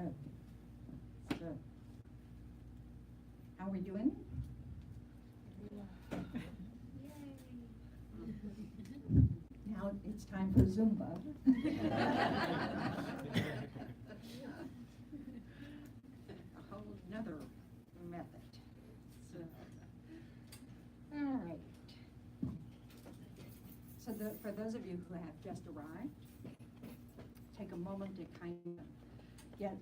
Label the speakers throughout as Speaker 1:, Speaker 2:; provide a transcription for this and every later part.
Speaker 1: Okay. So, how are we doing? Now it's time for Zumba. A whole another method. So, all right. So for those of you who have just arrived, take a moment to kind of get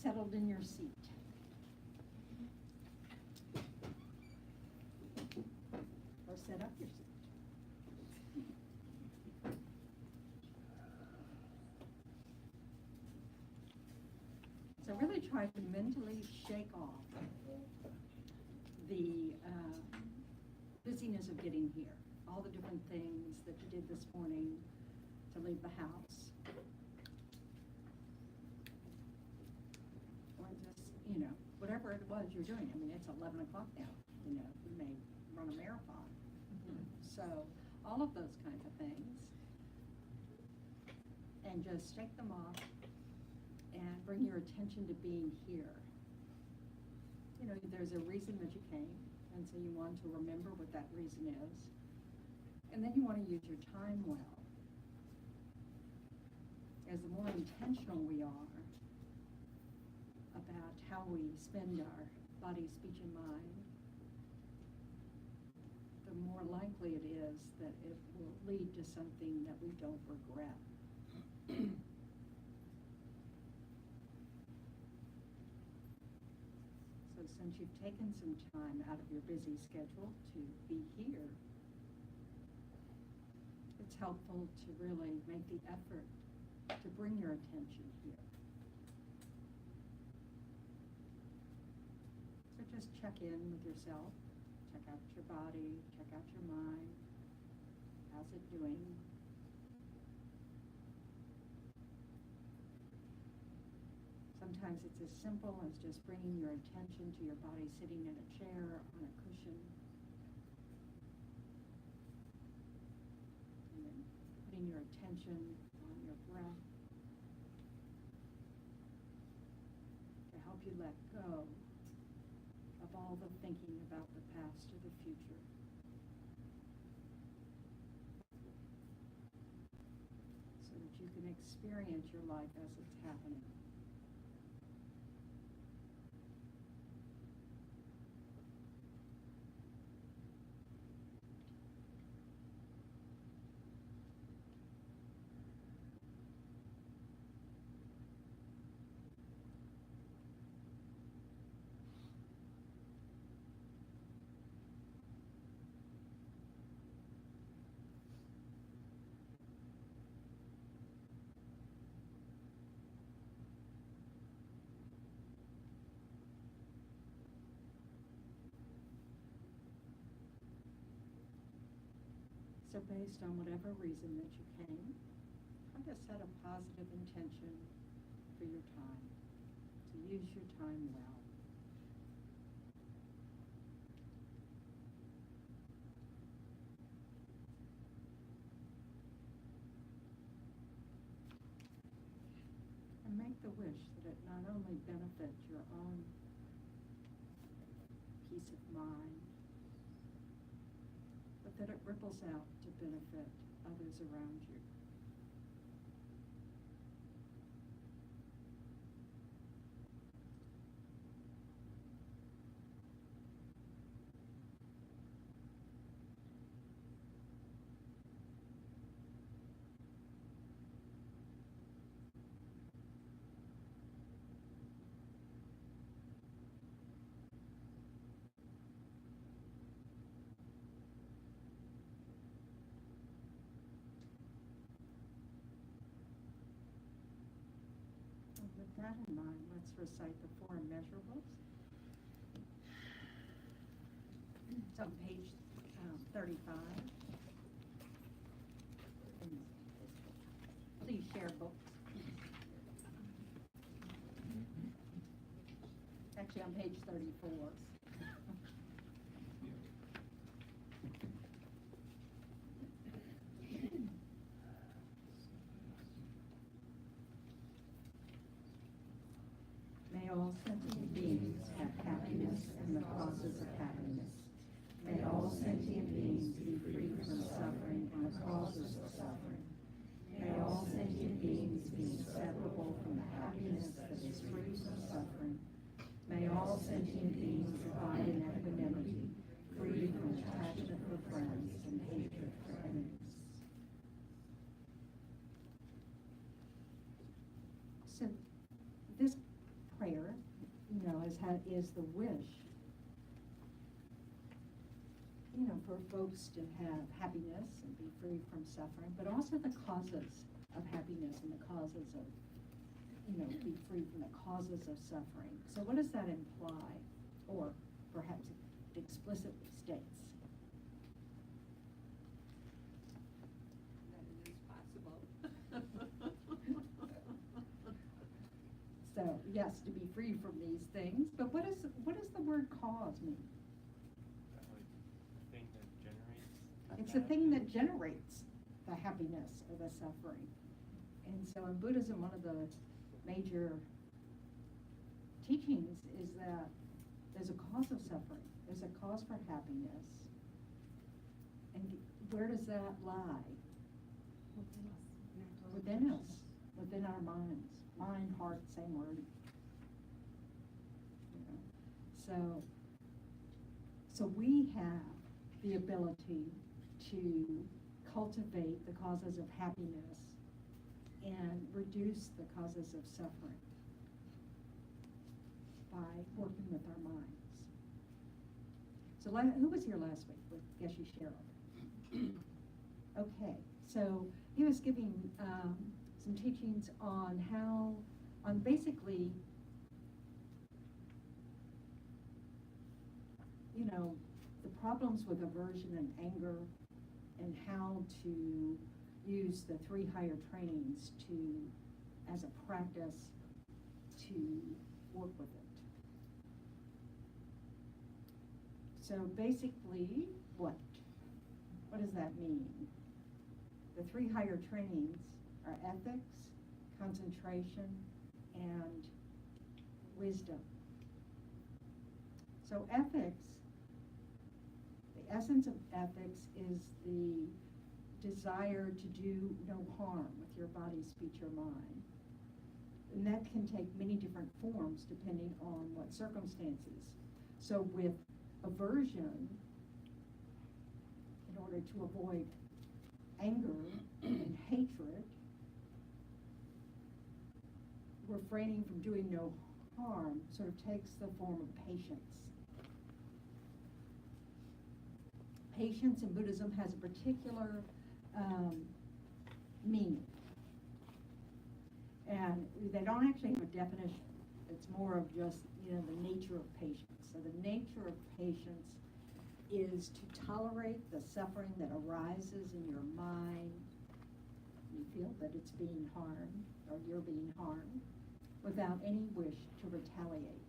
Speaker 1: settled in your seat. Or set up your seat. So really try to mentally shake off the busyness of getting here. All the different things that you did this morning to leave the house. Or just, whatever it was you're doing. I mean, it's 11 o'clock now. You may run a marathon. So all of those kinds of things. And just shake them off and bring your attention to being here. There's a reason that you came, and so you want to remember what that reason is. And then you want to use your time well. As the more intentional we are about how we spend our body, speech, and mind, the more likely it is that it will lead to something that we don't regret. So since you've taken some time out of your busy schedule to be here, it's helpful to really make the effort to bring your attention here. So just check in with yourself, check out your body, check out your mind. How's it doing? Sometimes it's as simple as just bringing your attention to your body sitting in a chair, on a cushion. And then putting your attention on your breath to help you let go of all the thinking about the past or the future. So that you can experience your life as it's happening. So based on whatever reason that you came, try to set a positive intention for your time, to use your time well. And make the wish that it not only benefits your own peace of mind, but that it ripples out to benefit others around you. With that in mind, let's recite the four immeasurables. It's on page 35. And please share books. Actually, on page 34. all sentient beings have happiness and the causes of happiness. May all sentient beings be free from suffering and the causes of suffering. May all sentient beings be inseparable from the happiness that is free from suffering. May all sentient beings abide in equanimity, free from attachment for friends and hatred for enemies. So this prayer, is the wish, for folks to have happiness and be free from suffering, but also the causes of happiness and the causes of, be free from the causes of suffering. So what does that imply? Or perhaps it explicitly states?
Speaker 2: That it is possible.
Speaker 1: So yes, to be free from these things, but what does the word cause mean? It's the thing that generates the happiness or the suffering. And so in Buddhism, one of the major teachings is that there's a cause of suffering. There's a cause for happiness. And where does that lie? Within us, within our minds. Mind, heart, same word. So we have the ability to cultivate the causes of happiness and reduce the causes of suffering by working with our minds. So who was here last week with Geshe Cheryl? Okay, so he was giving some teachings on basically, the problems with aversion and anger, and how to use the 3 higher trainings as a practice to work with it. So basically, what does that mean? The 3 higher trainings are ethics, concentration, and wisdom. So ethics, the essence of ethics is the desire to do no harm with your body, speech, or mind. And that can take many different forms depending on what circumstances. So with aversion, in order to avoid anger and hatred, refraining from doing no harm sort of takes the form of patience. Patience in Buddhism has a particular meaning. And they don't actually have a definition. It's more of just, the nature of patience. So the nature of patience is to tolerate the suffering that arises in your mind. You feel that it's being harmed, or you're being harmed, without any wish to retaliate.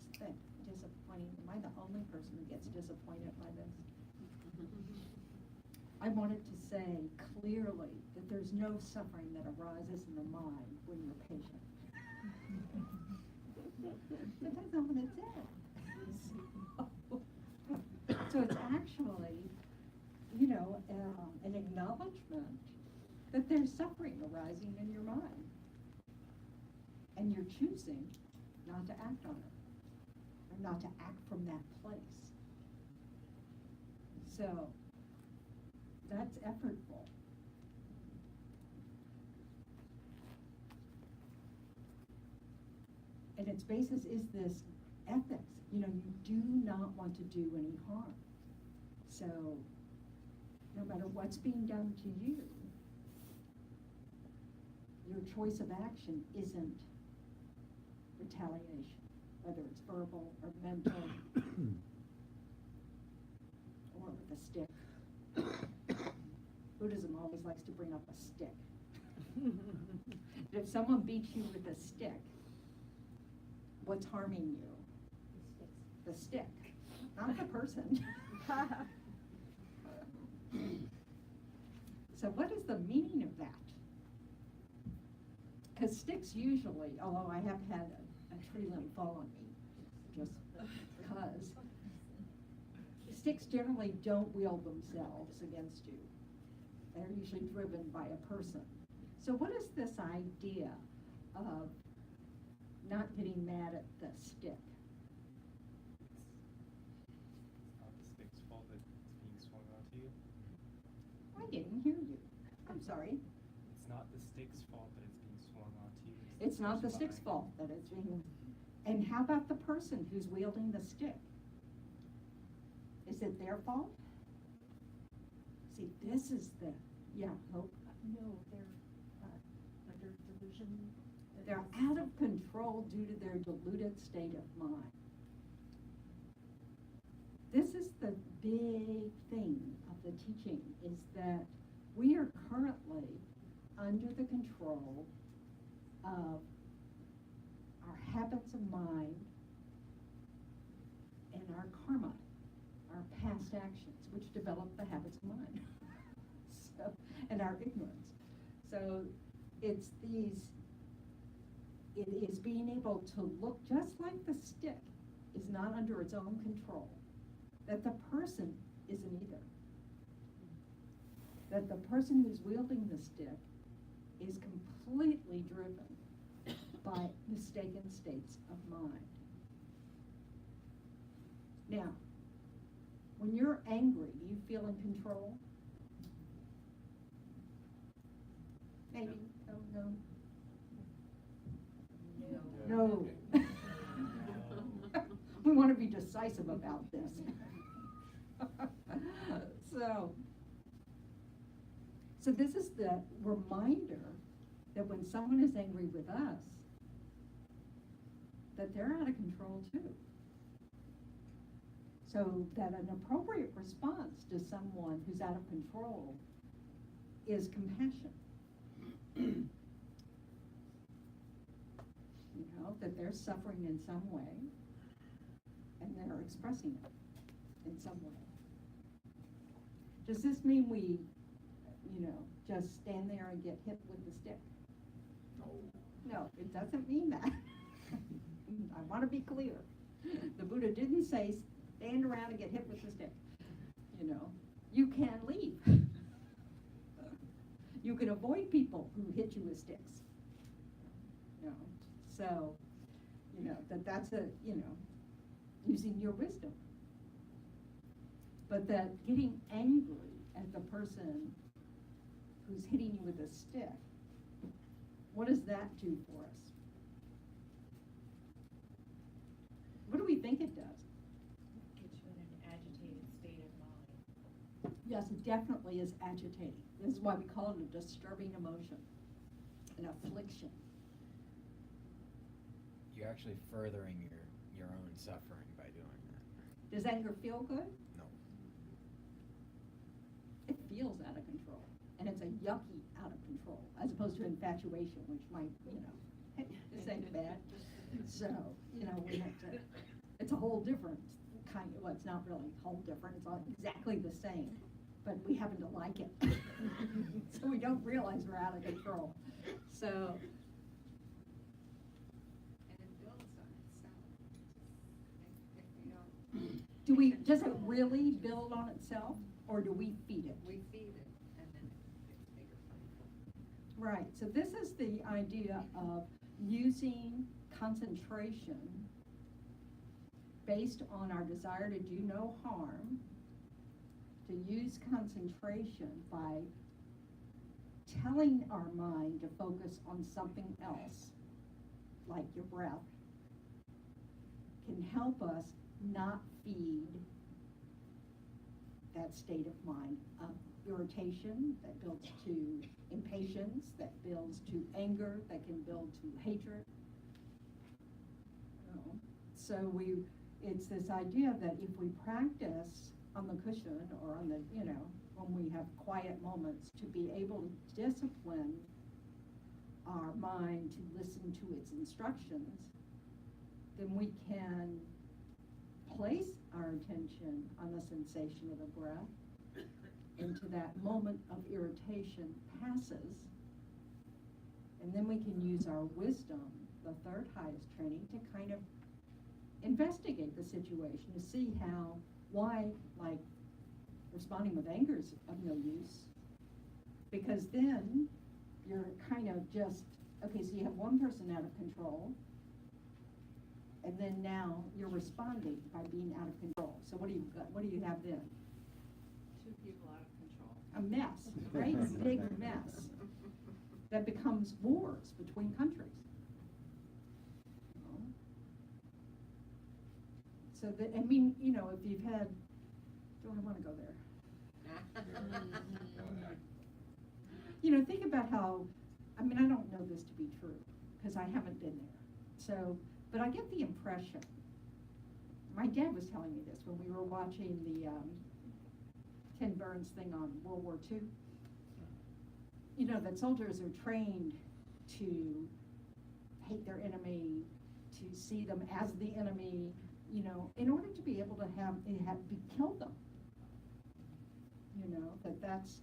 Speaker 1: Isn't that disappointing? Am I the only person who gets disappointed by this? I wanted to say clearly that there's no suffering that arises in the mind when you're patient. But that's not what it said. So it's actually, an acknowledgement that there's suffering arising in your mind. And you're choosing not to act on it, or not to act from that place. So that's effortful. And its basis is this ethics. You do not want to do any harm. So no matter what's being done to you, your choice of action isn't retaliation, whether it's verbal or mental or with a stick. Buddhism always likes to bring up a stick. If someone beats you with a stick, what's harming you? The stick, not the person. So what is the meaning of that? Because sticks usually, although I have had a tree limb fall on me, just because, sticks generally don't wield themselves against you. They're usually driven by a person. So what is this idea of not getting mad at the stick?
Speaker 3: It's not the stick's fault that it's being swung onto you.
Speaker 1: I didn't hear you. I'm sorry.
Speaker 3: It's not the stick's fault that it's being swung onto you.
Speaker 1: It's not the
Speaker 3: person
Speaker 1: stick's
Speaker 3: behind
Speaker 1: fault that it's being, and how about the person who's wielding the stick? Is it their fault? See, this is the, yeah, Hope.
Speaker 4: No, they're under delusion.
Speaker 1: They're out of control due to their deluded state of mind. This is the big thing of the teaching, is that we are currently under the control of our habits of mind and our karma, our past actions, which develop the habits of mind, so, and our ignorance. So it's these, it is being able to look just like the stick is not under its own control, that the person isn't either. That the person who's wielding the stick is completely driven by mistaken states of mind. Now, when you're angry, do you feel in control? Maybe. Oh, no. No. We want to be decisive about this. So this is the reminder that when someone is angry with us, that they're out of control too. So that an appropriate response to someone who's out of control is compassion. You know, that they're suffering in some way, and they're expressing it in some way. Does this mean we, you know, just stand there and get hit with the stick? No, it doesn't mean that. I want to be clear. The Buddha didn't say stand around and get hit with the stick. You know, you can leave. You can avoid people who hit you with sticks. You know, so, you know, that's a, you know, using your wisdom. But that getting angry at the person who's hitting you with a stick, what does that do for us? What do we think it does?
Speaker 4: Gets you in an agitated state of mind.
Speaker 1: Yes, it definitely is agitating. This is why we call it a disturbing emotion, an affliction.
Speaker 5: You're actually furthering your own suffering by doing that.
Speaker 1: Does anger feel good?
Speaker 5: No.
Speaker 1: It feels out of control. And it's a yucky out of control, as opposed to infatuation, which might, you know, hey, this ain't bad. So, you know, we have to, it's a whole different kind of, well, it's not really a whole different, it's all exactly the same, but we happen to like it. So we don't realize we're out of control. So.
Speaker 2: And it builds on itself.
Speaker 1: Does it really build on itself, or do we feed it?
Speaker 2: We feed it, and then it gets bigger.
Speaker 1: Right, so this is the idea of using concentration based on our desire to do no harm, to use concentration by telling our mind to focus on something else, like your breath, can help us not feed that state of mind of irritation that builds to impatience, that builds to anger, that can build to hatred. You know? So it's this idea that if we practice on the cushion or on the, you know, when we have quiet moments, to be able to discipline our mind to listen to its instructions, then we can place our attention on the sensation of the breath until that moment of irritation passes, And then we can use our wisdom, the third highest training, to kind of investigate the situation to see why, like, responding with anger is of no use. Because then you're kind of just, okay, so you have one person out of control, and then now you're responding by being out of control. So what do you have then?
Speaker 2: Two people out of control.
Speaker 1: A mess, right? A big mess that becomes wars between countries. So that, I mean, you know, if you've had, do I want to go there? You know, think about how, I mean, I don't know this to be true because I haven't been there. So, but I get the impression, my dad was telling me this when we were watching the Ken Burns thing on World War II. You know, that soldiers are trained to hate their enemy, to see them as the enemy, you know, in order to be able to kill them. You know, that's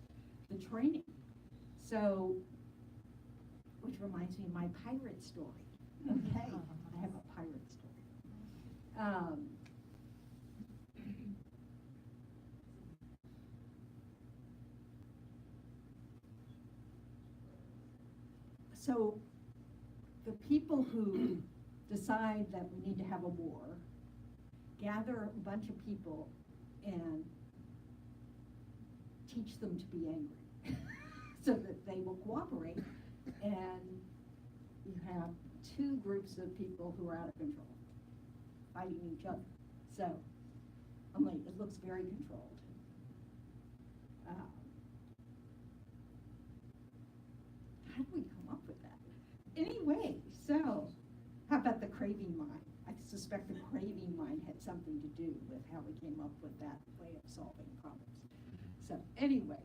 Speaker 1: the training. So, which reminds me of my pirate story. Okay, I have a pirate story. So, the people who decide that we need to have a war gather a bunch of people and teach them to be angry so that they will cooperate, and you have two groups of people who are out of control fighting each other. So, only it looks very controlled. How did we come up with that? Anyway, so how about the craving mind? I suspect the craving mind had something to do with how we came up with that way of solving problems. So anyway,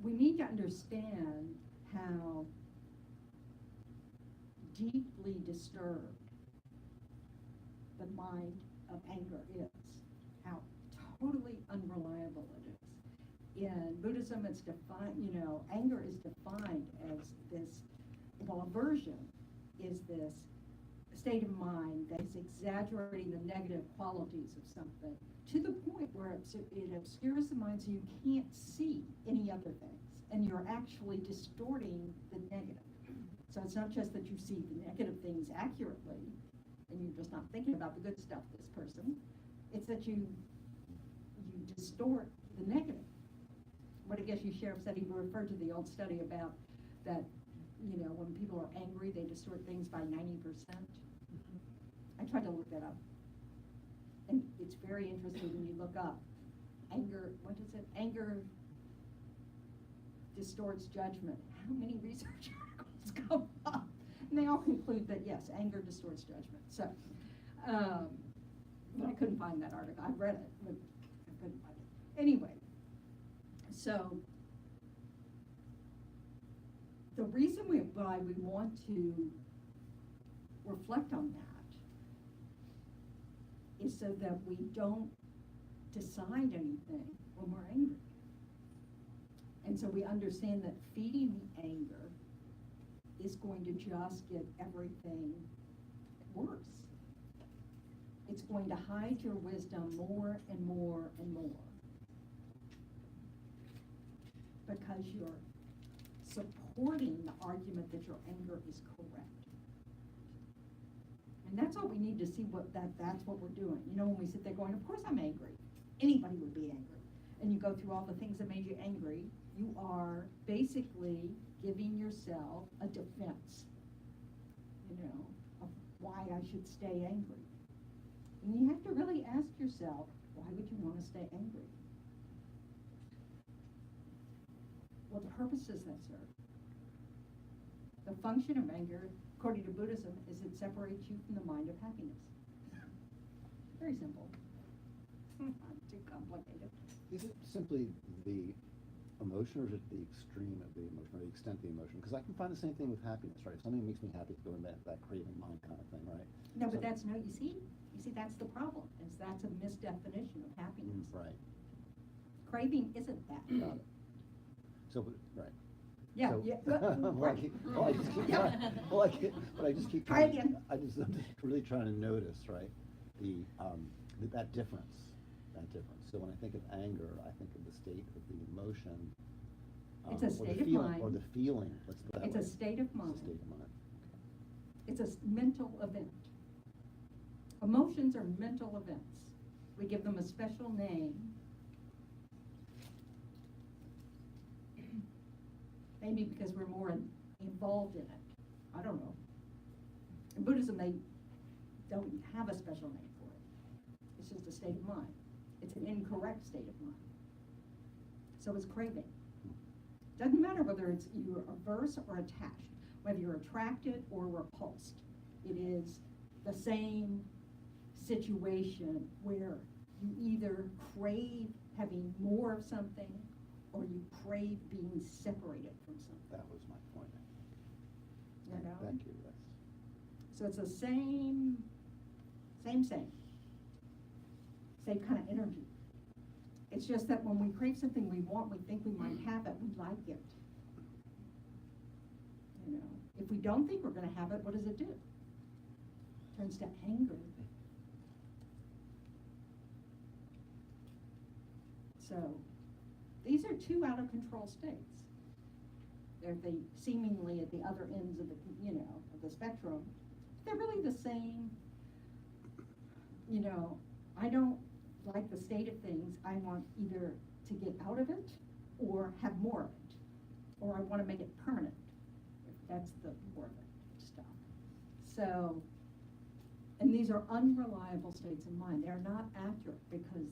Speaker 1: we need to understand how deeply disturbed the mind of anger is, how totally unreliable it is. In Buddhism, it's defined, you know, anger is defined as this, well, aversion is this state of mind that is exaggerating the negative qualities of something to the point where it obscures the mind so you can't see any other things, and you're actually distorting the negative. So it's not just that you see the negative things accurately, and you're just not thinking about the good stuff, this person. It's that you distort the negative. What I guess you, Sheriff, said he referred to the old study about that, you know, when people are angry, they distort things by 90%. I tried to look that up. And it's very interesting when you look up anger, what is it? Anger distorts judgment. How many research articles come up? And they all conclude that, yes, anger distorts judgment. So, but I couldn't find that article. I read it, but I couldn't find it. Anyway, so the reason why we want to reflect on that is so that we don't decide anything when we're angry. And so we understand that feeding the anger is going to just get everything worse. It's going to hide your wisdom more and more and more, because you're supporting the argument that your anger is correct. And that's all we need to see, that's what we're doing. You know, when we sit there going, of course I'm angry. Anybody would be angry. And you go through all the things that made you angry, you are basically giving yourself a defense, you know, of why I should stay angry. And you have to really ask yourself, why would you want to stay angry? What purpose does that serve? The function of anger, according to Buddhism, is it separates you from the mind of happiness. Very simple. Not too complicated.
Speaker 6: Is it simply the emotion, or is it the extreme of the emotion, or the extent of the emotion? Because I can find the same thing with happiness, right? If something makes me happy, it's going back that craving mind kind of thing, right?
Speaker 1: No, but
Speaker 6: So-
Speaker 1: that's you see, that's the problem, is that's a misdefinition of happiness.
Speaker 6: Right.
Speaker 1: Craving isn't that.
Speaker 6: Got it. So, right.
Speaker 1: Yeah,
Speaker 6: So-
Speaker 1: yeah.
Speaker 6: Well, I just keep
Speaker 1: Yeah.
Speaker 6: trying, well, I just keep
Speaker 1: Try
Speaker 6: trying,
Speaker 1: again.
Speaker 6: I'm just really trying to notice, right, that difference. So when I think of anger, I think of the state of the emotion.
Speaker 1: It's a
Speaker 6: or the
Speaker 1: state of
Speaker 6: feeling-
Speaker 1: mind.
Speaker 6: Or the feeling, let's put it that
Speaker 1: It's a
Speaker 6: way.
Speaker 1: state of
Speaker 6: It's a
Speaker 1: mind.
Speaker 6: state of mind.
Speaker 1: It's a mental event. Emotions are mental events. We give them a special name. Maybe because we're more involved in it. I don't know. In Buddhism, they don't have a special name for it. It's just a state of mind. It's an incorrect state of mind. So it's craving. Doesn't matter whether it's you're averse or attached, whether you're attracted or repulsed. It is the same situation where you either crave having more of something or you crave being separated from something.
Speaker 6: That was my point.
Speaker 1: You know?
Speaker 6: Thank you, yes.
Speaker 1: So it's the same kind of energy. It's just that when we crave something we want, we think we might have it, we like it. You know, if we don't think we're gonna have it, what does it do? Turns to anger. So, these are two out of control states. They're seemingly at the other ends of the, of the spectrum. They're really the same. You know, I don't like the state of things. I want either to get out of it or have more of it. Or I want to make it permanent. That's the more of it stuff. So, and these are unreliable states of mind. They're not accurate because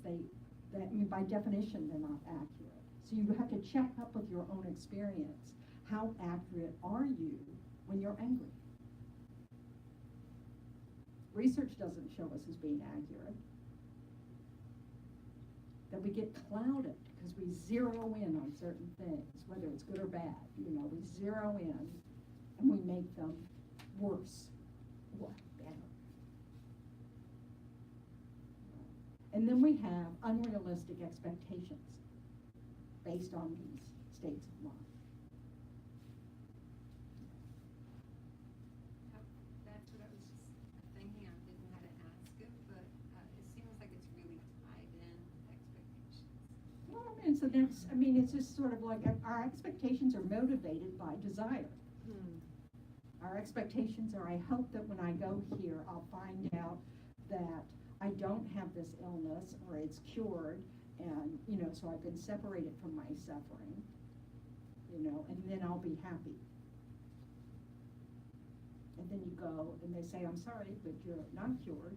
Speaker 1: by definition, they're not accurate. So you have to check up with your own experience. How accurate are you when you're angry? Research doesn't show us as being accurate. That we get clouded because we zero in on certain things, whether it's good or bad. We zero in and we make them worse or better. And then we have unrealistic expectations based on these states of mind.
Speaker 2: That's what I was just thinking. I didn't know how to ask it, but it seems like it's really tied in with expectations.
Speaker 1: Well, it's just sort of like our expectations are motivated by desire. Our expectations are, I hope that when I go here, I'll find out that I don't have this illness or it's cured, and, so I've been separated from my suffering, and then I'll be happy. And then you go and they say, I'm sorry, but you're not cured,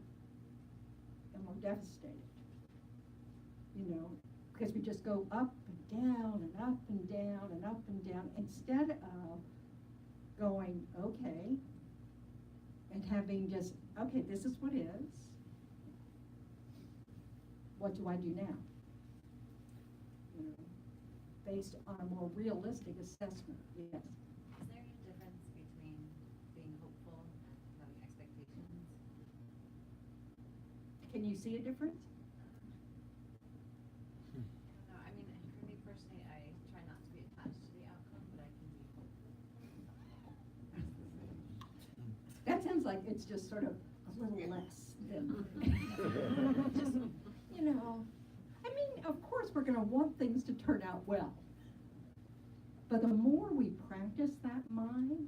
Speaker 1: and we're devastated. Because we just go up and down and up and down and up and down instead of going, okay, and having just, okay, this is what is. What do I do now? Based on a more realistic assessment, yes.
Speaker 2: Is there any difference between being hopeful and having expectations?
Speaker 1: Can you see a difference?
Speaker 2: I don't know. I mean, for me personally, I try not to be attached to the outcome, but I can be hopeful.
Speaker 1: That sounds like it's just sort of a little less than, just, of course we're gonna want things to turn out well. But the more we practice that mind,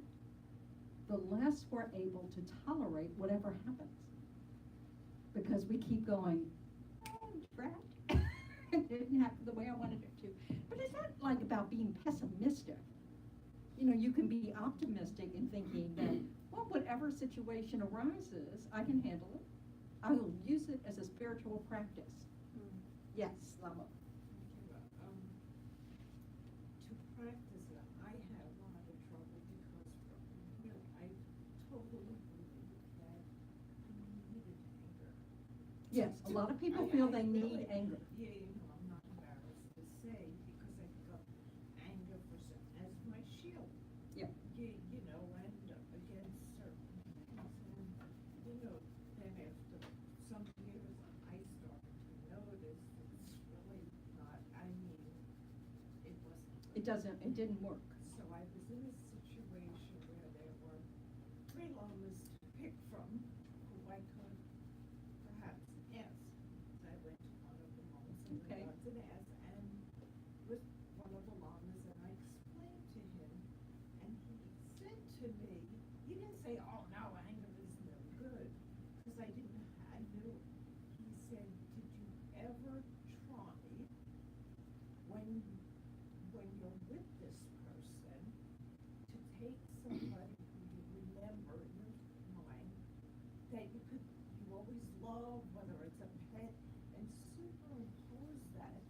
Speaker 1: the less we're able to tolerate whatever happens. Because we keep going, oh, trapped. It didn't happen the way I wanted it to. But it's not like about being pessimistic. You can be optimistic in thinking that, well, whatever situation arises, I can handle it. I will use it as a spiritual practice. Yes, Lama.
Speaker 7: To practice it, I have a lot of trouble because I totally believe that I needed anger.
Speaker 1: Yes, a lot of people feel they need anger.
Speaker 7: Yeah, I'm not embarrassed to say because I got anger for certain as my shield.
Speaker 1: Yeah.
Speaker 7: And against certain things. And, then after some years, I started to notice it's really not, it wasn't.
Speaker 1: It it didn't work.
Speaker 7: So I was in a situation where there were 3 lamas to pick from, who I could perhaps ask. So I went to one of the lamas and
Speaker 1: Okay.
Speaker 7: I wanted to ask, and with one of the lamas, and I explained to him, and he said to me, he didn't say, oh, no, anger is no good, because I knew. He said, did you ever try, when you're with this person, to take somebody who you remember in your mind, that you always love, whether it's a pet, and superimpose that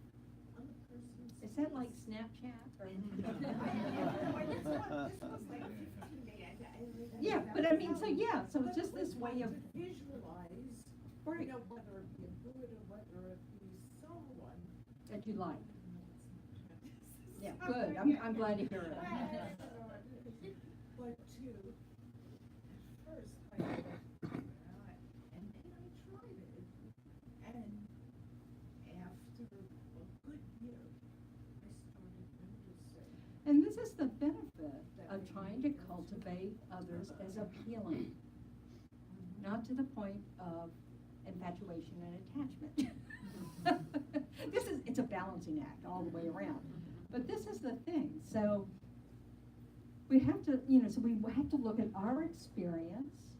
Speaker 7: on the person's
Speaker 1: Is that like
Speaker 7: face?
Speaker 1: Snapchat or?
Speaker 7: This was like 15 days.
Speaker 1: Yeah, but I mean, so yeah, so it's just this way of,
Speaker 7: To visualize,
Speaker 1: right,
Speaker 7: whether it be a good or whether it be someone.
Speaker 1: that you like. Yeah,
Speaker 7: Yeah,
Speaker 1: good. I'm glad to hear it.
Speaker 7: But at first, I thought, and then I tried it, and after a good year, I started noticing.
Speaker 1: And this is the benefit of trying to cultivate others as appealing, not to the point of infatuation and attachment. It's a balancing act all the way around. But this is the thing, so we have to, so we have to look at our experience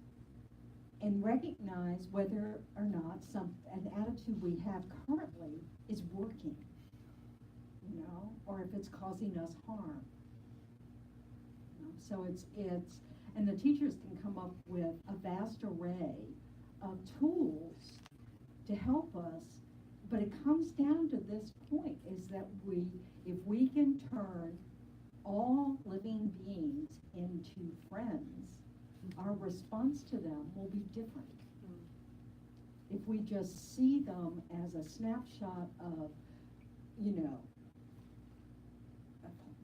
Speaker 1: and recognize whether or not an attitude we have currently is working, or if it's causing us harm. So it's, and the teachers can come up with a vast array of tools to help us, but it comes down to this point, is that if we can turn all living beings into friends, our response to them will be different. If we just see them as a snapshot of,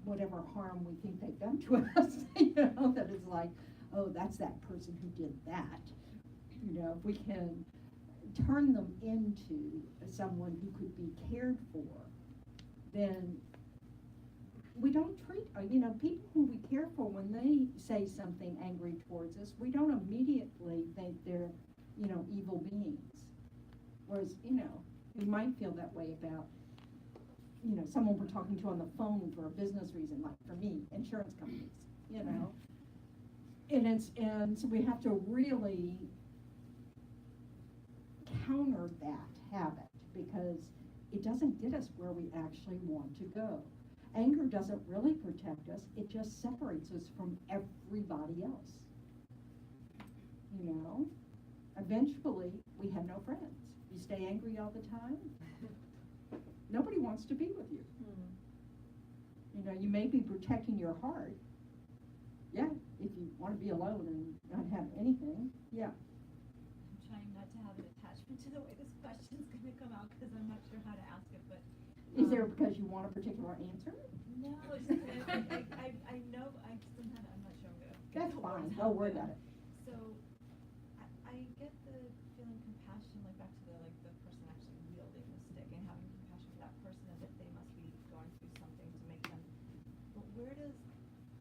Speaker 1: whatever harm we think they've done to us, that is like, oh, that's that person who did that. If we can turn them into someone who could be cared for, then we don't treat, people who we care for, when they say something angry towards us, we don't immediately think they're, evil beings. Whereas, we might feel that way about, someone we're talking to on the phone for a business reason, like for me, insurance companies, And so we have to really counter that habit, because it doesn't get us where we actually want to go. Anger doesn't really protect us, it just separates us from everybody else. Eventually, we have no friends. You stay angry all the time, nobody wants to be with you. You may be protecting your heart. Yeah, if you want to be alone and not have anything, yeah.
Speaker 4: I'm trying not to have an attachment to the way this question's gonna come out, because I'm not sure how to ask it, but.
Speaker 1: Is there because you want a particular answer?
Speaker 4: No, it's just that I know, I'm not sure I'm gonna. get
Speaker 1: That's
Speaker 4: the
Speaker 1: fine,
Speaker 4: words
Speaker 1: don't
Speaker 4: out,
Speaker 1: worry
Speaker 4: but-
Speaker 1: about it.
Speaker 4: So, I get the feeling compassion, like back to the person actually wielding the stick, and having compassion for that person, and that they must be going through something to make them, but where does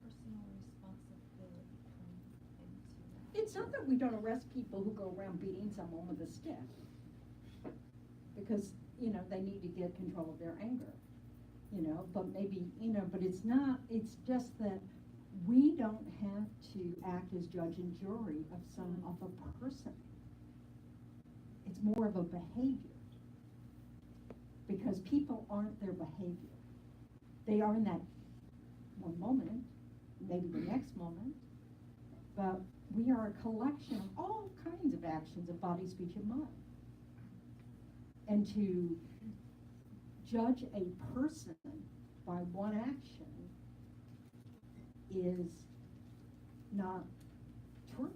Speaker 4: personal responsibility come into that?
Speaker 1: It's not that we don't arrest people who go around beating someone with a stick, because, they need to get control of their anger, but maybe, but it's not, it's just that we don't have to act as judge and jury of a person. It's more of a behavior, because people aren't their behavior. They are in that one moment, maybe the next moment, but we are a collection of all kinds of actions of body, speech, and mind. And to judge a person by one action is not true.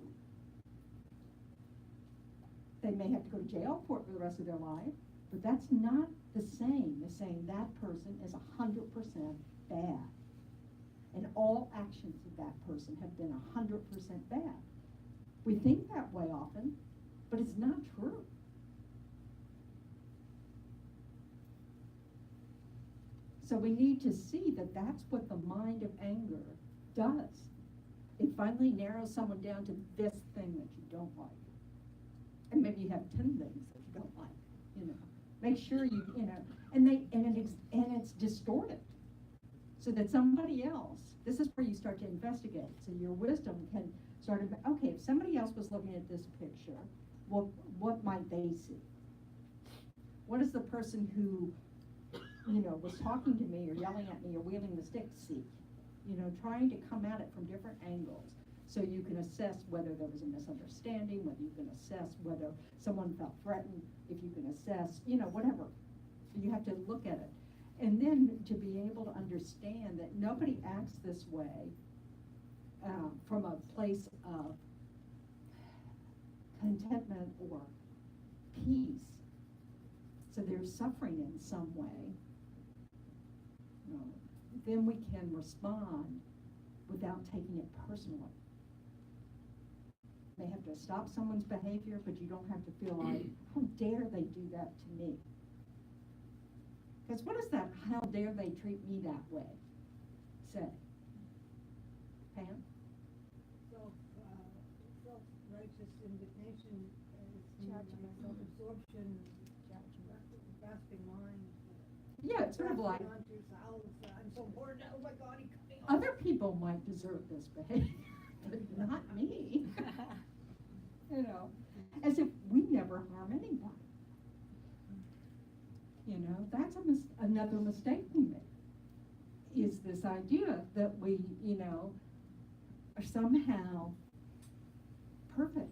Speaker 1: They may have to go to jail for it for the rest of their life, but that's not the same as saying that person is 100% bad. And all actions of that person have been 100% bad. We think that way often, but it's not true. So we need to see that that's what the mind of anger does. It finally narrows someone down to this thing that you don't like. And maybe you have 10 things that you don't like, you know. Make sure you know, and it's distorted. So that somebody else, this is where you start to investigate. So your wisdom can start to, okay, if somebody else was looking at this picture, what might they see? What does the person who, you know, was talking to me or yelling at me or wielding the stick see? You know, trying to come at it from different angles so you can assess whether there was a misunderstanding, whether you can assess whether someone felt threatened, if you can assess, you know, whatever. You have to look at it. And then to be able to understand that nobody acts this way from a place of contentment or peace. So they're suffering in some way. Then we can respond without taking it personally. They have to stop someone's behavior, but you don't have to feel like, how dare they do that to me? Because what is that, how dare they treat me that way, say? Pam?
Speaker 8: Self-righteous indignation is self-absorption, grasping mind.
Speaker 1: Yeah, it's sort of like,
Speaker 8: onto yourself, I'm so bored, oh my God, he cut me off.
Speaker 1: other people might deserve this behavior, but not me. You know, as if we never harm anybody. You know, that's another mistake we make, is this idea that we, you know, are somehow perfect.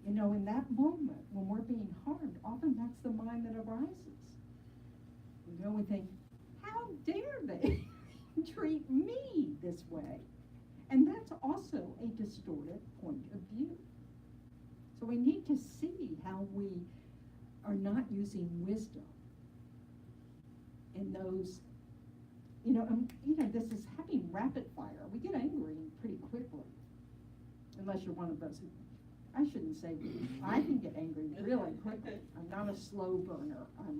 Speaker 1: You know, in that moment, when we're being harmed, often that's the mind that arises. You know, we think, how dare they treat me this way? And that's also a distorted point of view. So we need to see how we are not using wisdom in those, this is happening rapid fire. We get angry pretty quickly, unless you're one of those who, I shouldn't say, I can get angry really quickly. I'm not a slow burner. I'm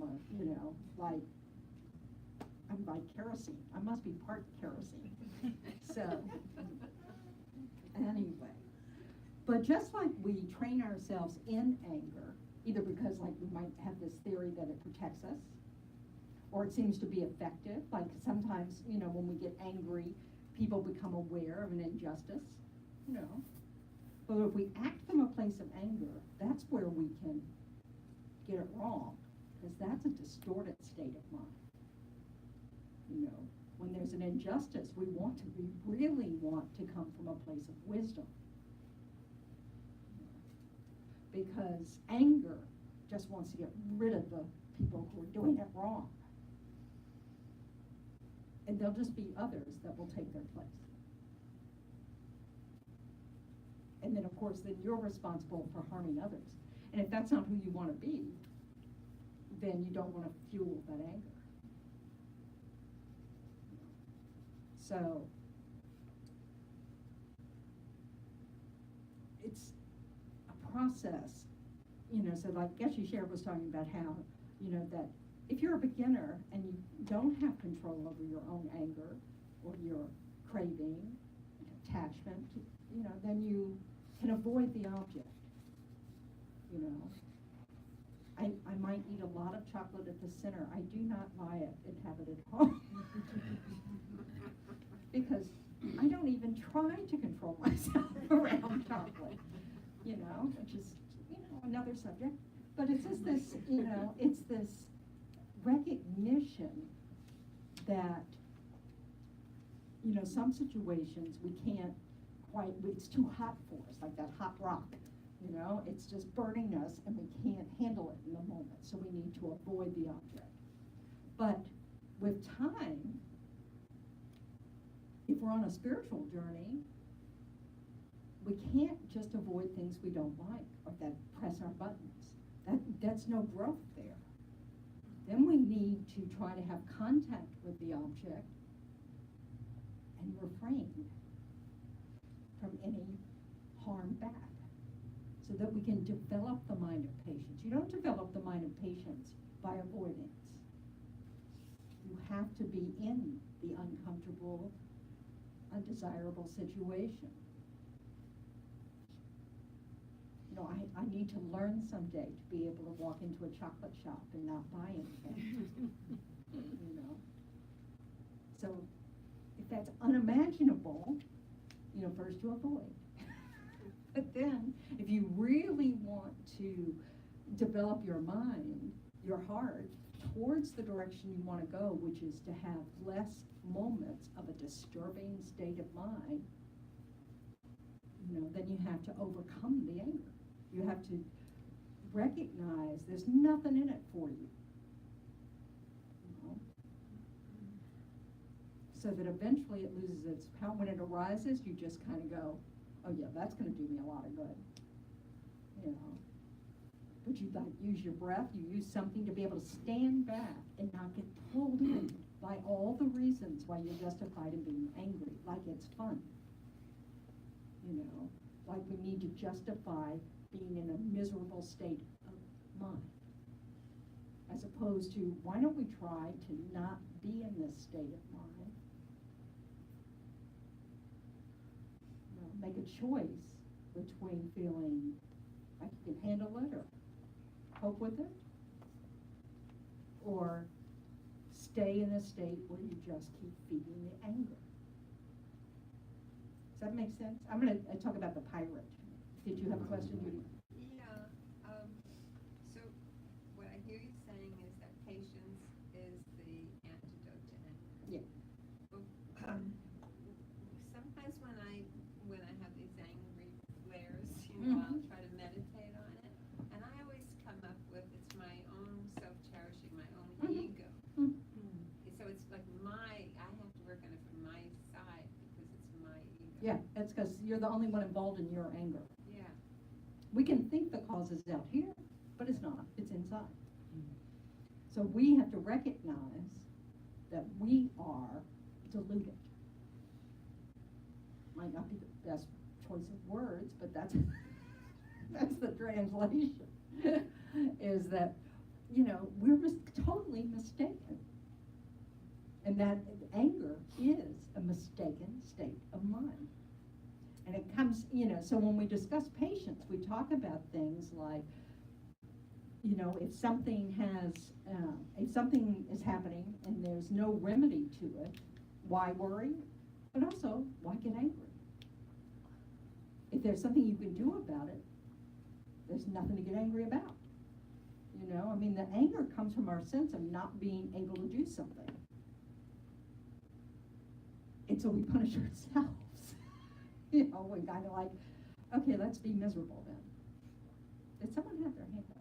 Speaker 1: like kerosene. I must be part kerosene. So, anyway. But just like we train ourselves in anger, either because like we might have this theory that it protects us, or it seems to be effective, like sometimes, when we get angry, people become aware of an injustice, But if we act from a place of anger, that's where we can get it wrong, because that's a distorted state of mind. When there's an injustice, we really want to come from a place of wisdom. Because anger just wants to get rid of the people who are doing it wrong. And there'll just be others that will take their place. And then, of course, then you're responsible for harming others. And if that's not who you want to be, then you don't want to fuel that anger. So, it's a process, so like Geshe Sher was talking about how, that if you're a beginner and you don't have control over your own anger or your craving, attachment, then you can avoid the object. I might eat a lot of chocolate at the center. I do not buy it and have it at home. Because I don't even try to control myself around chocolate, which is, another subject. But it's just this, it's this recognition that, some situations we can't quite, it's too hot for us, like that hot rock, it's just burning us and we can't handle it in the moment, so we need to avoid the object. But with time, if we're on a spiritual journey, we can't just avoid things we don't like or that press our buttons. That's no growth there. Then we need to try to have contact with the object and refrain from any harm back, so that we can develop the mind of patience. You don't develop the mind of patience by avoidance. You have to be in the uncomfortable, undesirable situation. You know, I need to learn someday to be able to walk into a chocolate shop and not buy anything. You know? So if that's unimaginable, you know, first you avoid. But then, if you really want to develop your mind, your heart, towards the direction you want to go, which is to have less moments of a disturbing state of mind, you know, then you have to overcome the anger. You have to recognize there's nothing in it for you. You know? So that eventually it loses its power. When it arises, you just kind of go, oh yeah, that's going to do me a lot of good. You know. But you like use your breath, you use something to be able to stand back and not get pulled in by all the reasons why you're justified in being angry, like it's fun. You know, like we need to justify being in a miserable state of mind. As opposed to, why don't we try to not be in this state of mind? You know, make a choice between feeling like you can handle it or cope with it, or stay in a state where you just keep feeding the anger. Does that make sense? I'm going to talk about the pirate. Did you have a question, Judy?
Speaker 2: Yeah, so what I hear you saying is that patience is the antidote to anger.
Speaker 1: Yeah.
Speaker 2: Well, sometimes when I have these angry flares, you know, I'll try to meditate on it, and I always come up with it's my own self-cherishing, my own ego. So it's like I have to work on it from my side because it's my ego.
Speaker 1: Yeah, that's because you're the only one involved in your anger.
Speaker 2: Yeah.
Speaker 1: We can think the cause is out here, but it's not. It's inside. So we have to recognize that we are deluded. Might not be the best choice of words, but that's that's the translation. Is that, you know, we're totally mistaken. And that anger is a mistaken state of mind. And it comes, you know, so when we discuss patience, we talk about things like, you know, if something is happening and there's no remedy to it, why worry? But also, why get angry? If there's something you can do about it, there's nothing to get angry about. You know, I mean, the anger comes from our sense of not being able to do something. And so we punish ourselves. You know, we kind of like, okay, let's be miserable then. Did someone have their hand up?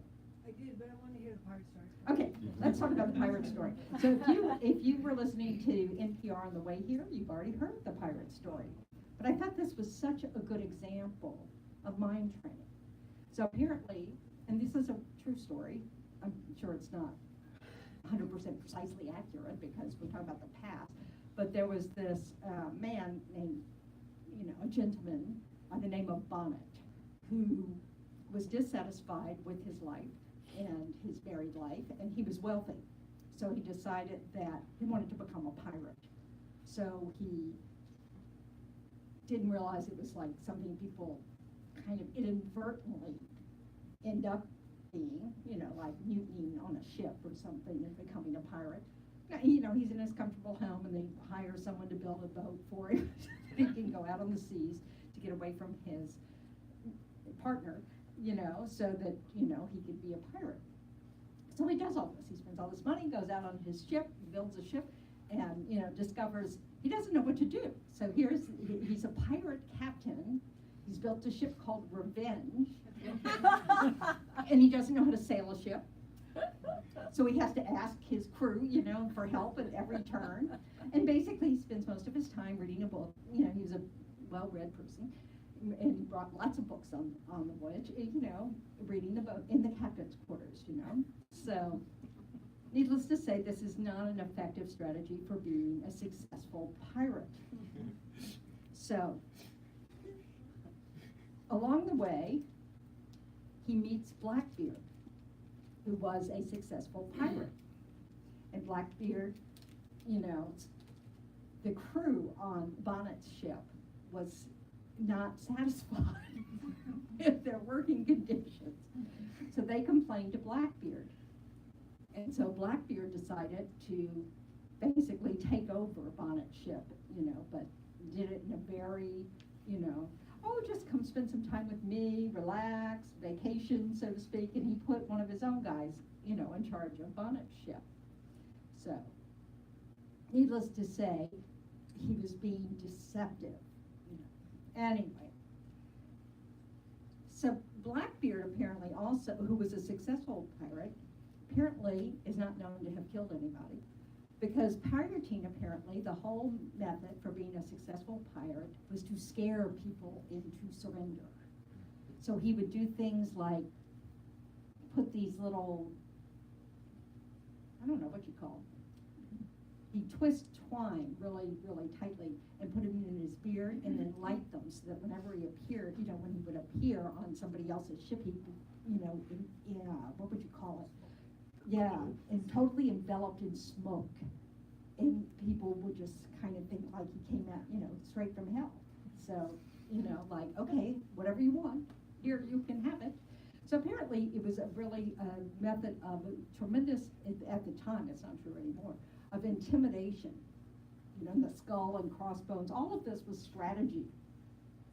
Speaker 8: I did, but I want to hear the pirate story.
Speaker 1: Okay, let's talk about the pirate story. So if you were listening to NPR on the way here, you've already heard the pirate story. But I thought this was such a good example of mind training. So apparently, and this is a true story, I'm sure it's not 100% precisely accurate because we're talking about the past, but there was this man named, you know, a gentleman by the name of Bonnet who was dissatisfied with his life and his married life, and he was wealthy. So he decided that he wanted to become a pirate. So he didn't realize it was like something people kind of inadvertently end up being, you know, like mutinying on a ship or something and becoming a pirate. Now, you know, he's in his comfortable home and they hire someone to build a boat for him so that he can go out on the seas to get away from his partner, you know, so that, you know, he could be a pirate. So he does all this. He spends all this money, goes out on his ship, builds a ship, and, you know, discovers he doesn't know what to do. So he's a pirate captain. He's built a ship called Revenge. And he doesn't know how to sail a ship. So he has to ask his crew, you know, for help at every turn. And basically he spends most of his time reading a book. You know, he was a well-read person. And he brought lots of books on the voyage, you know, reading the book in the captain's quarters, you know. So, needless to say, this is not an effective strategy for being a successful pirate. So, along the way, he meets Blackbeard, who was a successful pirate. And Blackbeard, you know, the crew on Bonnet's ship was not satisfied with their working conditions. So they complained to Blackbeard. And so Blackbeard decided to basically take over Bonnet's ship, you know, but did it in a very, you know, oh, just come spend some time with me, relax, vacation, so to speak. And he put one of his own guys, you know, in charge of Bonnet's ship. So, needless to say, he was being deceptive, you know. Anyway, so Blackbeard apparently also, who was a successful pirate, apparently is not known to have killed anybody, because pirating, apparently, the whole method for being a successful pirate was to scare people into surrender. So he would do things like put these little, I don't know what you call them. He'd twist twine really, really tightly and put them in his beard and then light them so that whenever he appeared, you know, when he would appear on somebody else's ship, he, you know, what would you call it? Yeah, and totally enveloped in smoke. And people would just kind of think like he came out, you know, straight from hell. So, you know, like, okay, whatever you want, here you can have it. So apparently it was a really method of tremendous, at the time, it's not true anymore, of intimidation. You know, the skull and crossbones, all of this was strategy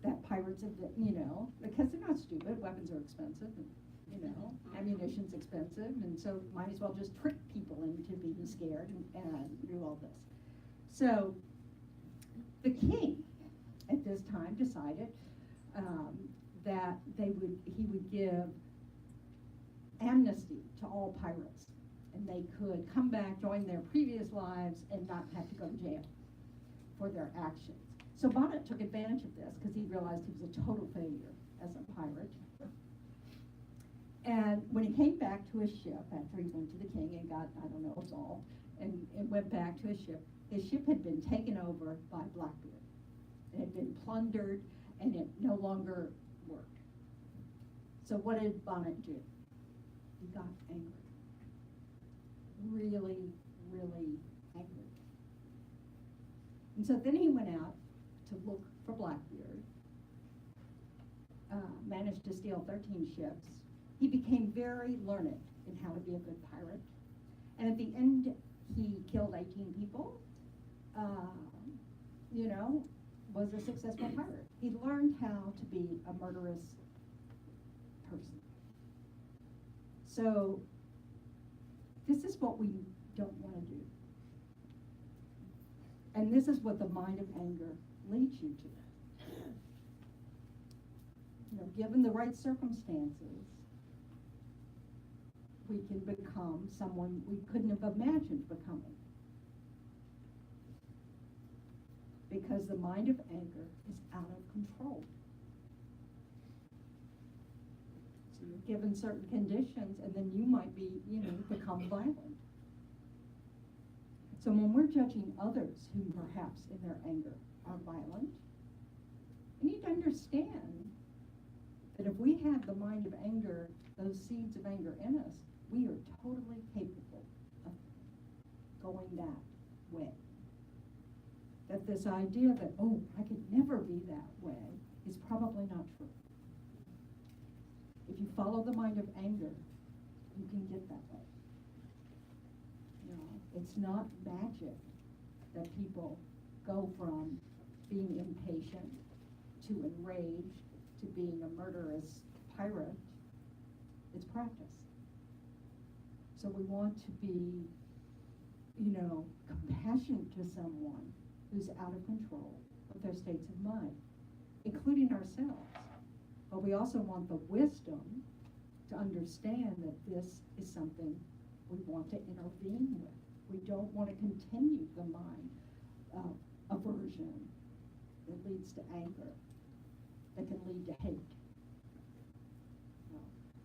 Speaker 1: that pirates have, you know, because they're not stupid, weapons are expensive, and, you know, ammunition's expensive, and so might as well just trick people into being scared and do all this. So the king at this time decided that he would give amnesty to all pirates, and they could come back, join their previous lives, and not have to go to jail for their actions. So Bonnet took advantage of this because he realized he was a total failure as a pirate. And when he came back to his ship, after he went to the king and got, I don't know, absolved, and went back to his ship had been taken over by Blackbeard. It had been plundered, and it no longer worked. So what did Bonnet do? He got angry. Really, really angry. And so then he went out to look for Blackbeard, managed to steal 13 ships. He became very learned in how to be a good pirate. And at the end, he killed 18 people, you know, was a successful pirate. He learned how to be a murderous person. So this is what we don't want to do. And this is what the mind of anger leads you to. You know, given the right circumstances, we can become someone we couldn't have imagined becoming. Because the mind of anger is out of control. So you're given certain conditions, and then you might be, you know, become violent. So when we're judging others who perhaps in their anger are violent, we need to understand that if we have the mind of anger, those seeds of anger in us, we are totally capable of going that way. That this idea that, oh, I could never be that way is probably not true. If you follow the mind of anger, you can get that way. You know, it's not magic that people go from being impatient to enraged to being a murderous pirate. It's practice. So we want to be, you know, compassionate to someone who's out of control of their states of mind, including ourselves. But we also want the wisdom to understand that this is something we want to intervene with. We don't want to continue the mind of aversion that leads to anger, that can lead to hate.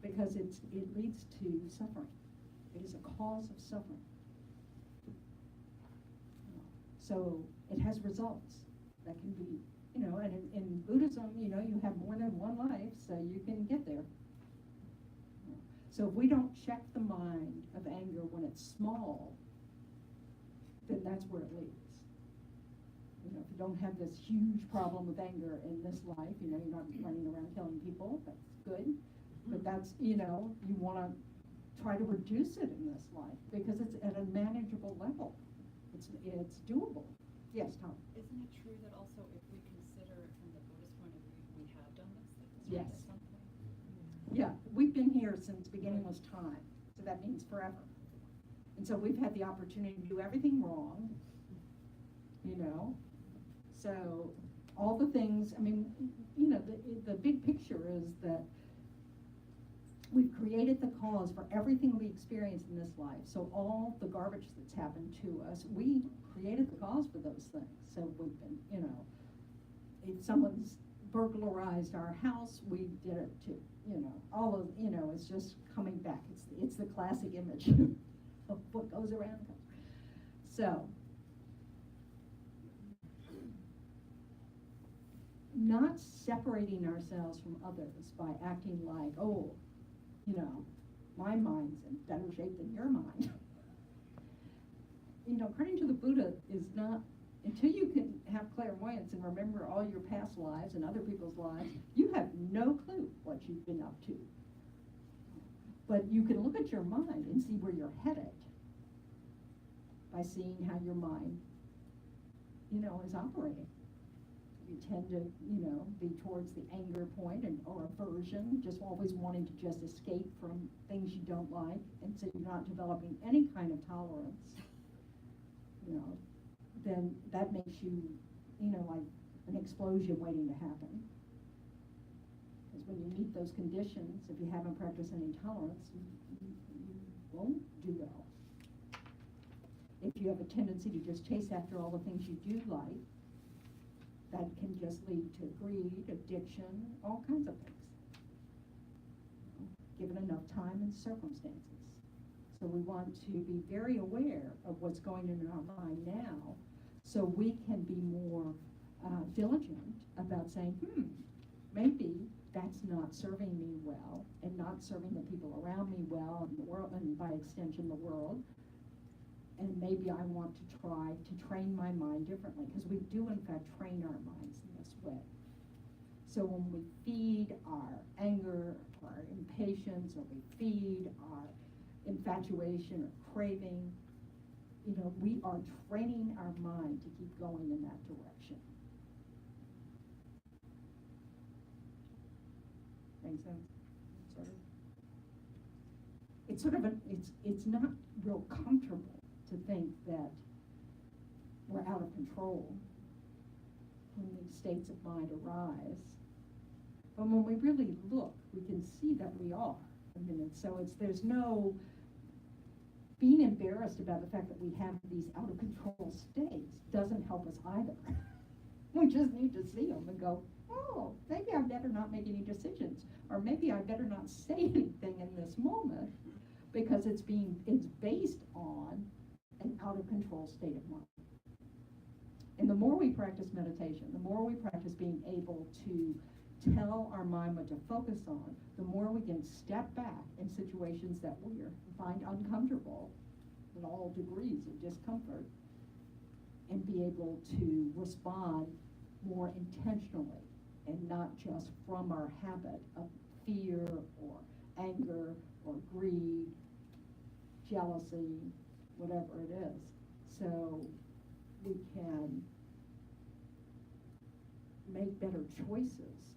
Speaker 1: Because it leads to suffering. It is a cause of suffering. So it has results that can be, you know, and in Buddhism, you know, you have more than one life, so you can get there. So if we don't check the mind of anger when it's small, then that's where it leads. You know, if you don't have this huge problem with anger in this life, you know, you're not running around killing people, that's good. But that's, you know, you want to try to reduce it in this life because it's at a manageable level. It's doable. Yes, Tom?
Speaker 9: Isn't it true that also if we consider it from the Buddhist point of view, we have done those things?
Speaker 1: Yes.
Speaker 9: At some point?
Speaker 1: Yeah, we've been here since beginning was time, so that means forever. And so we've had the opportunity to do everything wrong, you know? So all the things, I mean, you know, the big picture is that we've created the cause for everything we experience in this life. So all the garbage that's happened to us, we created the cause for those things. So we've been, you know, if someone's burglarized our house, we did it too. You know, all of, you know, it's just coming back. It's the classic image of what goes around. So, not separating ourselves from others by acting like, oh, you know, my mind's in better shape than your mind. You know, according to the Buddha, is not, until you can have clairvoyance and remember all your past lives and other people's lives, you have no clue what you've been up to. But you can look at your mind and see where you're headed by seeing how your mind, you know, is operating. You tend to, you know, be towards the anger point or aversion, just always wanting to just escape from things you don't like, and so you're not developing any kind of tolerance, you know, then that makes you, you know, like an explosion waiting to happen. Because when you meet those conditions, if you haven't practiced any tolerance, you won't do well. If you have a tendency to just chase after all the things you do like, that can just lead to greed, addiction, all kinds of things, given enough time and circumstances. So we want to be very aware of what's going on in our mind now, so we can be more diligent about saying, maybe that's not serving me well, and not serving the people around me well, and the world, and by extension the world. And maybe I want to try to train my mind differently, because we do in fact train our minds in this way. So when we feed our anger, or our impatience, or we feed our infatuation or craving, you know, we are training our mind to keep going in that direction. Make sense? Sort of. It's sort of it's not real comfortable to think that we're out of control when these states of mind arise. But when we really look, we can see that we are. I mean, there's no being embarrassed about the fact that we have these out of control states doesn't help us either. We just need to see them and go, oh, maybe I better not make any decisions, or maybe I better not say anything in this moment, because it's based on an out-of-control state of mind. And the more we practice meditation, the more we practice being able to tell our mind what to focus on, the more we can step back in situations that we find uncomfortable in all degrees of discomfort, and be able to respond more intentionally, and not just from our habit of fear or anger or greed, jealousy, whatever it is. So we can make better choices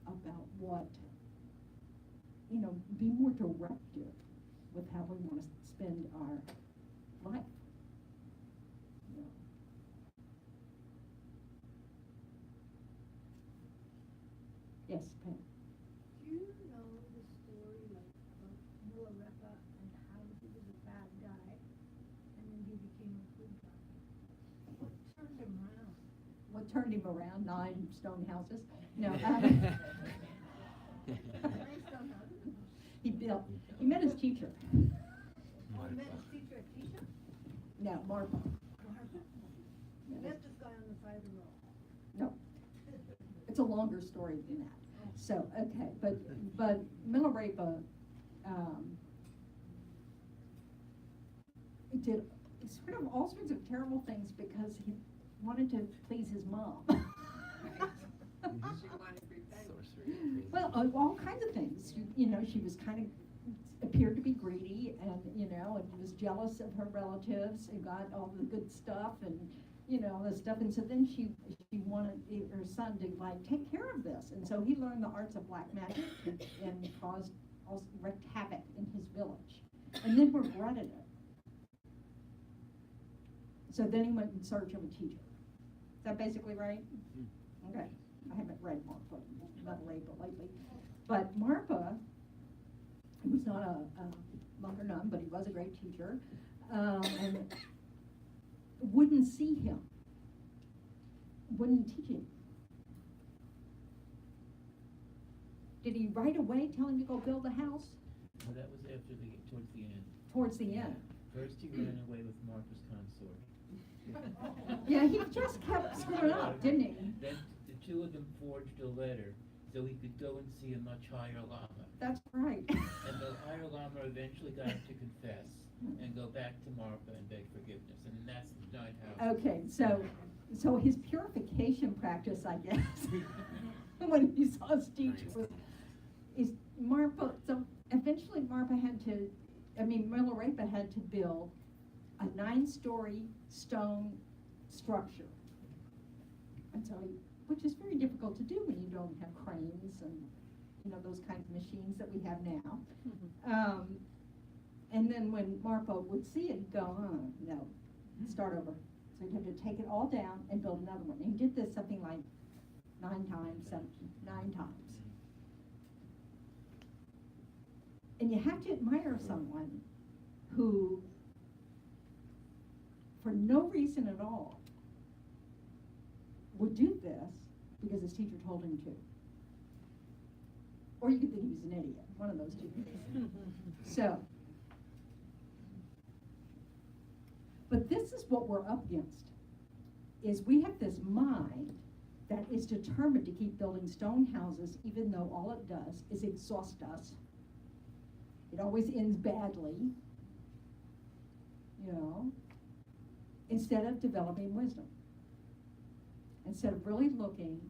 Speaker 1: about what, you know, be more directive with how we want to spend our life. You know. Yes, Pam.
Speaker 8: Do you know the story like about Milarepa and how he was a bad guy and then he became a good guy? What turned him around?
Speaker 1: What turned him around? 9 stone houses? No. He met his teacher.
Speaker 8: Oh, he met his teacher at Tisha?
Speaker 1: No, Martha.
Speaker 8: He met this guy on the side of the road.
Speaker 1: No. It's a longer story than that. So, okay, but Milarepa did sort of all sorts of terrible things because he wanted to please his mom.
Speaker 2: She wanted revenge.
Speaker 5: Sorcery, crazy.
Speaker 1: Well, all kinds of things. You know, she was kind of appeared to be greedy, and you know, and was jealous of her relatives and got all the good stuff, and you know, the stuff. And so then she wanted her son to like take care of this, and so he learned the arts of black magic and caused wreaked havoc in his village, and then regretted it. So then he went in search of a teacher. Is that basically right? Okay. I haven't read Marpa, not lately. But Marpa, he was not a monk or nun, but he was a great teacher, and wouldn't see him, wouldn't teach him. Did he right away tell him to go build a house?
Speaker 10: Well, that was towards the end.
Speaker 1: Towards the end.
Speaker 10: First he ran away with Martha's consort.
Speaker 1: Yeah, he just kept screwing up, didn't he?
Speaker 10: Then the two of them forged a letter so he could go and see a much higher lama.
Speaker 1: That's right.
Speaker 10: And the higher lama eventually got him to confess and go back to Martha and beg forgiveness. And then that's the 9 houses.
Speaker 1: Okay, so his purification practice, I guess, when he saw his teacher, is Marpa. So eventually Marpa Milarepa had to build a 9-story stone structure. And so, which is very difficult to do when you don't have cranes and, you know, those kinds of machines that we have now. And then when Marpa would see it, he'd go, no, start over. So he'd have to take it all down and build another one. And he did this something like 9 times. And you have to admire someone who, for no reason at all, would do this because his teacher told him to. Or you could think he was an idiot, one of those two. So, but this is what we're up against, is we have this mind that is determined to keep building stone houses even though all it does is exhaust us. It always ends badly, you know, instead of developing wisdom. Instead of really looking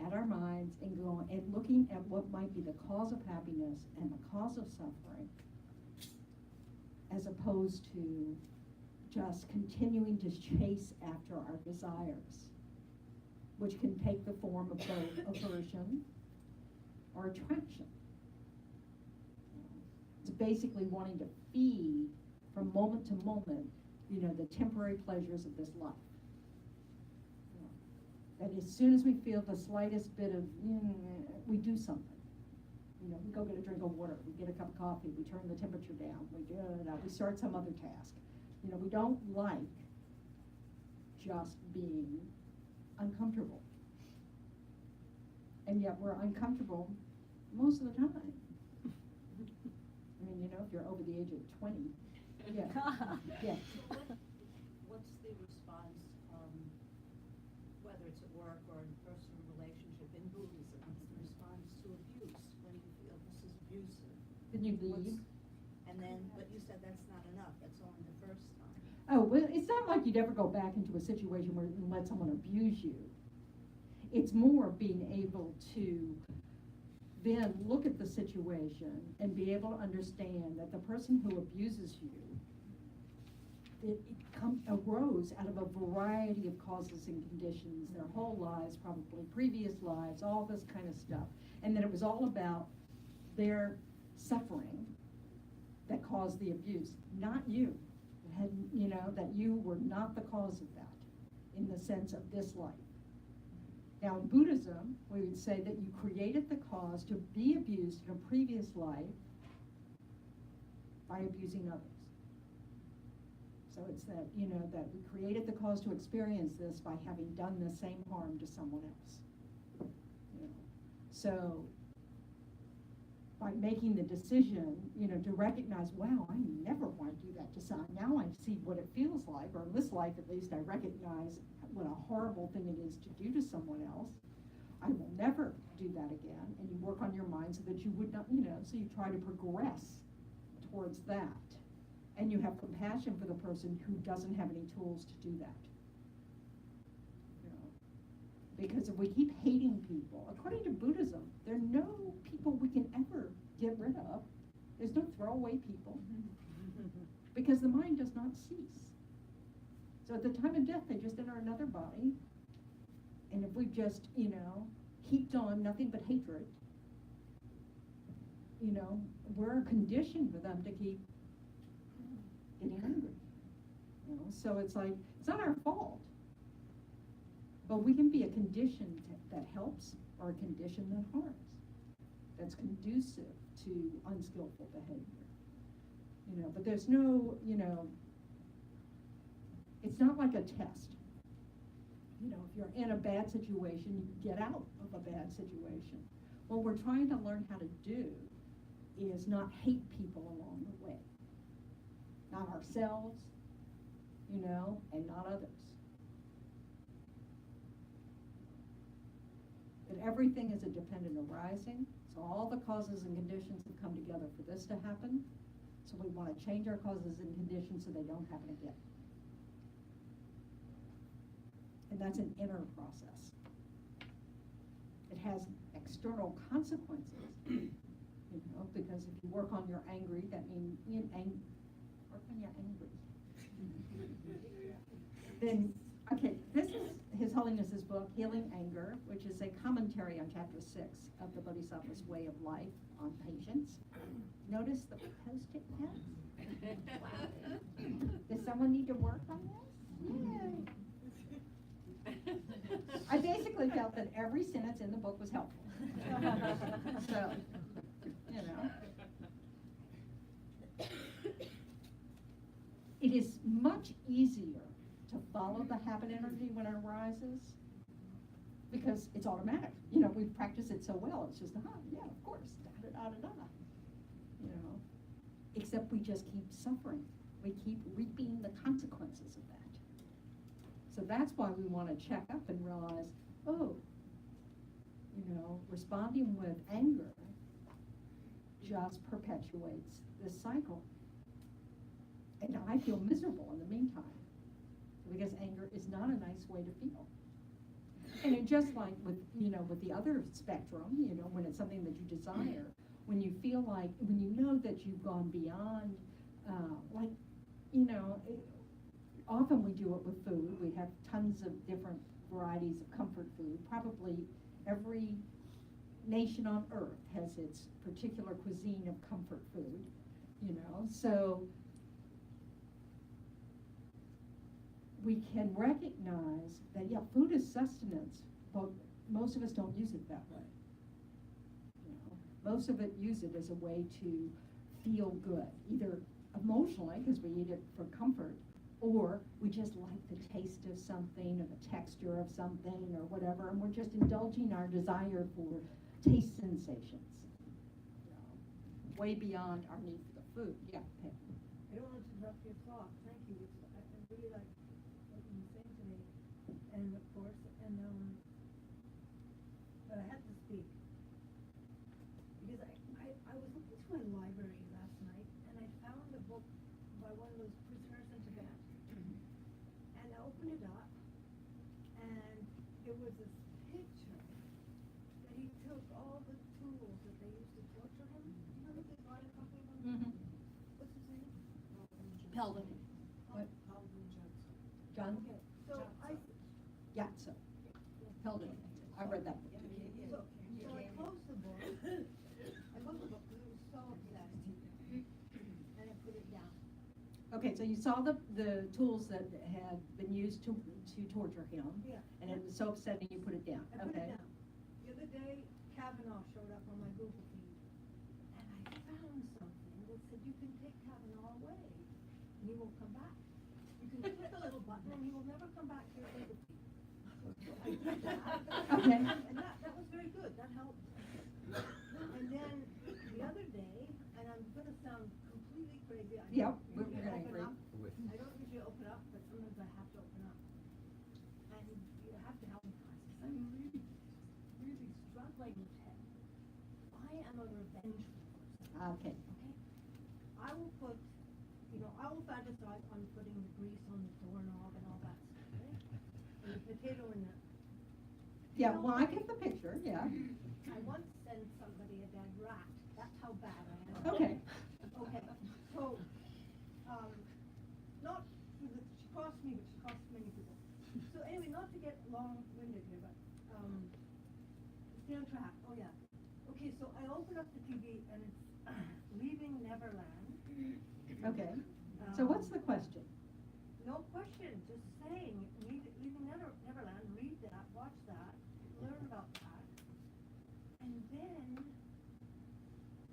Speaker 1: at our minds and going and looking at what might be the cause of happiness and the cause of suffering, as opposed to just continuing to chase after our desires, which can take the form of both aversion or attraction. It's basically wanting to feed from moment to moment, you know, the temporary pleasures of this life. That as soon as we feel the slightest bit of, we do something. You know, we go get a drink of water, we get a cup of coffee, we turn the temperature down, we start some other task. You know, we don't like just being uncomfortable. And yet we're uncomfortable most of the time. I mean, you know, if you're over the age of 20, yeah. Yeah.
Speaker 11: What's the response, whether it's at work or in a personal relationship in Buddhism, what's the response to abuse when you feel this is abusive?
Speaker 1: Then you leave.
Speaker 11: And then, but you said that's not enough, that's only the first time.
Speaker 1: Oh, well, it's not like you'd ever go back into a situation where you let someone abuse you. It's more being able to then look at the situation and be able to understand that the person who abuses you, it arose out of a variety of causes and conditions, their whole lives, probably previous lives, all this kind of stuff. And that it was all about their suffering that caused the abuse, not you. It had, you know, that you were not the cause of that in the sense of this life. Now in Buddhism, we would say that you created the cause to be abused in a previous life by abusing others. So it's that, you know, that we created the cause to experience this by having done the same harm to someone else. You know? So by making the decision, you know, to recognize, wow, I never want to do that to someone. Now I see what it feels like, or in this life at least, I recognize what a horrible thing it is to do to someone else. I will never do that again. And you work on your mind so that you would not, you know, so you try to progress towards that. And you have compassion for the person who doesn't have any tools to do that. You know, because if we keep hating people, according to Buddhism, there are no people we can ever get rid of. There's no throwaway people. Because the mind does not cease. So at the time of death, they just enter another body. And if we've just, heaped on nothing but hatred, we're conditioned for them to keep getting angry. So it's like, it's not our fault. But we can be a condition that helps or a condition that harms. That's conducive to unskillful behavior. But there's no, it's not like a test. If you're in a bad situation, you get out of a bad situation. What we're trying to learn how to do is not hate people along the way. Not ourselves, and not others. But everything is a dependent arising, so all the causes and conditions have come together for this to happen. So we want to change our causes and conditions so they don't happen again. And that's an inner process. It has external consequences, because if you work on your angry, that means work on your angry. Then, okay, this is His Holiness's book, Healing Anger, which is a commentary on chapter 6 of the Bodhisattva's Way of Life on patience. Notice the post-it pen? Wow. Does someone need to work on this? Yay. I basically felt that every sentence in the book was helpful. So, It is much easier to follow the habit energy when it arises because it's automatic. We've practiced it so well. It's just, yeah, of course, da-da-da-da-da. Except we just keep suffering. We keep reaping the consequences of that. So that's why we want to check up and realize, responding with anger just perpetuates this cycle. And I feel miserable in the meantime, because anger is not a nice way to feel. And it just like with the other spectrum, when it's something that you desire, when you feel like, when you know that you've gone beyond, often we do it with food. We have tons of different varieties of comfort food. Probably every nation on earth has its particular cuisine of comfort food, so we can recognize that, food is sustenance, but most of us don't use it that way. Most of it use it as a way to feel good, either emotionally, because we eat it for comfort, or we just like the taste of something or the texture of something or whatever, and we're just indulging our desire for taste sensations, way beyond our need for the food. Yeah, Pam.
Speaker 8: I don't want to interrupt your thought. Thank you. I really like what you were saying to me, and of course, but I had to speak because I was looking to my library last night, and I found a book by one of those prisoners in Tibet, and I opened it up, and it was this picture that he took all the tools that they used to torture him. You know what they got a copy of?
Speaker 1: Mm-hmm.
Speaker 8: What's his name?
Speaker 1: Pelvin. What? John?
Speaker 8: Okay, so
Speaker 1: Yeah, so. Pelvin. I read that book.
Speaker 8: So I closed the book. I closed the book because it was so upsetting, and I put it down.
Speaker 1: Okay, so you saw the tools that had been used to torture him.
Speaker 8: Yeah.
Speaker 1: And it was so upsetting you put it down.
Speaker 8: I put
Speaker 1: Okay.
Speaker 8: it down. The other day, Kavanaugh showed up on my Google feed, and I found something that said you can take Kavanaugh away, and he won't come back. You can click the little button, and he will never come back to your Google feed. So I did that.
Speaker 1: Okay.
Speaker 8: And that was very good. That helped. And then the other day, and I'm gonna sound completely crazy. I
Speaker 1: Yep,
Speaker 8: don't
Speaker 1: we're
Speaker 8: usually
Speaker 1: gonna
Speaker 8: open
Speaker 1: agree.
Speaker 8: up. I don't usually open up, but sometimes I have to open up. And you have to help me, guys, 'cause I'm really, really struggling with it. I am a revengeful person.
Speaker 1: Okay.
Speaker 8: Okay? I will put, I will grease on the doorknob and all that stuff, right? And the potato in the.
Speaker 1: Yeah, well, I get the picture, yeah.
Speaker 8: I once sent somebody a dead rat. That's how bad I am.
Speaker 1: Okay.
Speaker 8: Okay, so, not, she cost me, but she cost many people. So anyway, not to get long-winded here, but, stay on track, oh yeah. Okay, so I open up the TV and it's Leaving Neverland.
Speaker 1: Okay, so what's the question?
Speaker 8: No question, just saying, Leaving Neverland, read that, watch that, learn about that. And then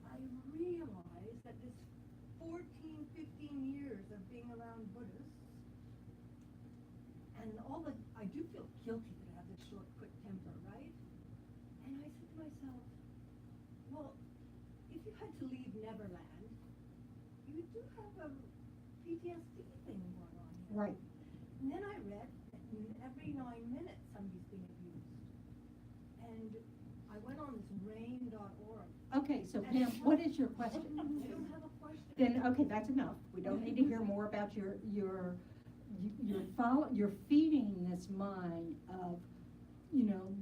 Speaker 8: I realized that this 14, 15 years of being around Buddhists, and I do feel guilty that I have this short, quick temper, right? And I said to myself, well, if you had to leave Neverland, you do have a PTSD thing going on here.
Speaker 1: Right.
Speaker 8: And then I read that every 9 minutes somebody's being abused. And I went on this rain.org.
Speaker 1: Okay, so Pam, what is your question?
Speaker 8: I don't have a question.
Speaker 1: Then, okay, that's enough. We don't need to hear more about you're feeding this mind of,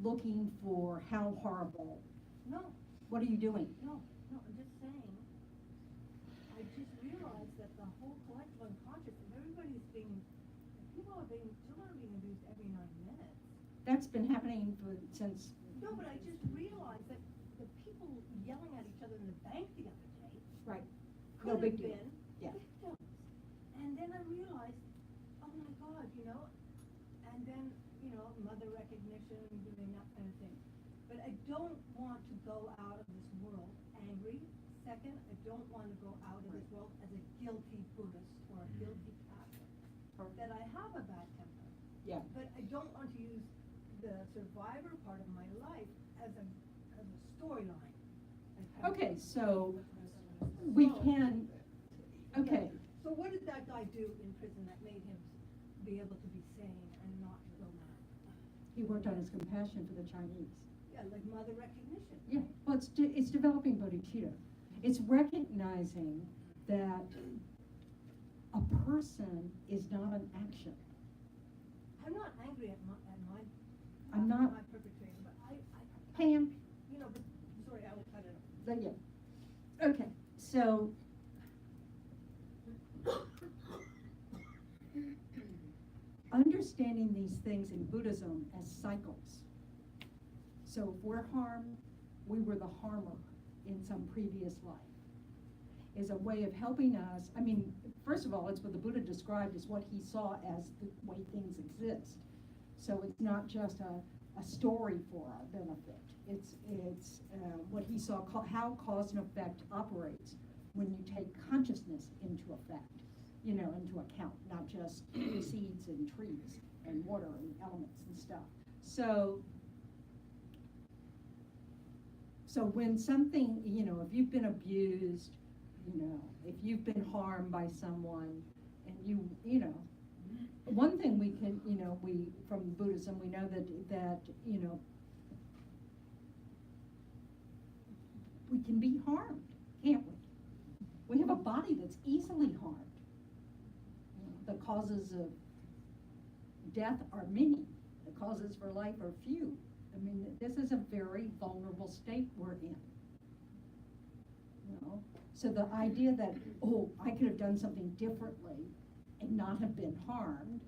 Speaker 1: looking for how horrible.
Speaker 8: No.
Speaker 1: What are you doing?
Speaker 8: No, I'm just saying, I just realized that the whole collective unconscious, children are being abused every 9 minutes.
Speaker 1: That's been happening since.
Speaker 8: No, but I just realized that the people yelling at each other in the bank the other day.
Speaker 1: Right.
Speaker 8: Could
Speaker 1: No big
Speaker 8: have
Speaker 1: deal.
Speaker 8: been
Speaker 1: Yeah.
Speaker 8: victims. And then I realized, oh my God, and then, mother recognition, doing that kind of thing. But I don't want to go out of this world angry. Second, I don't want to go out of this world as a guilty Buddhist or a guilty Catholic. That I have a bad temper.
Speaker 1: Yeah.
Speaker 8: But I don't want to use the survivor part of my life as a storyline.
Speaker 1: Okay, so we can, okay.
Speaker 8: So what did that guy do in prison that made him be able to be sane and not go mad?
Speaker 1: He worked on his compassion for the Chinese.
Speaker 8: Yeah, like mother recognition.
Speaker 1: Yeah, well, it's developing bodhicitta. It's recognizing that a person is not an action.
Speaker 8: I'm not angry at my
Speaker 1: I'm not.
Speaker 8: my perpetrator, but I
Speaker 1: Pam?
Speaker 8: but, sorry, I will cut it off.
Speaker 1: Yeah. Okay, so understanding these things in Buddhism as cycles. So if we're harmed, we were the harmer in some previous life, is a way of helping us. I mean, first of all, it's what the Buddha described as what he saw as the way things exist. So it's not just a story for our benefit. It's what he saw, how cause and effect operates when you take consciousness into effect, into account, not just seeds and trees and water and elements and stuff. So when something, if you've been abused, if you've been harmed by someone, and one thing we can, we from Buddhism, we know that we can be harmed, can't we? We have a body that's easily harmed. The causes of death are many. The causes for life are few. I mean, this is a very vulnerable state we're in. So the idea that, I could have done something differently and not have been harmed,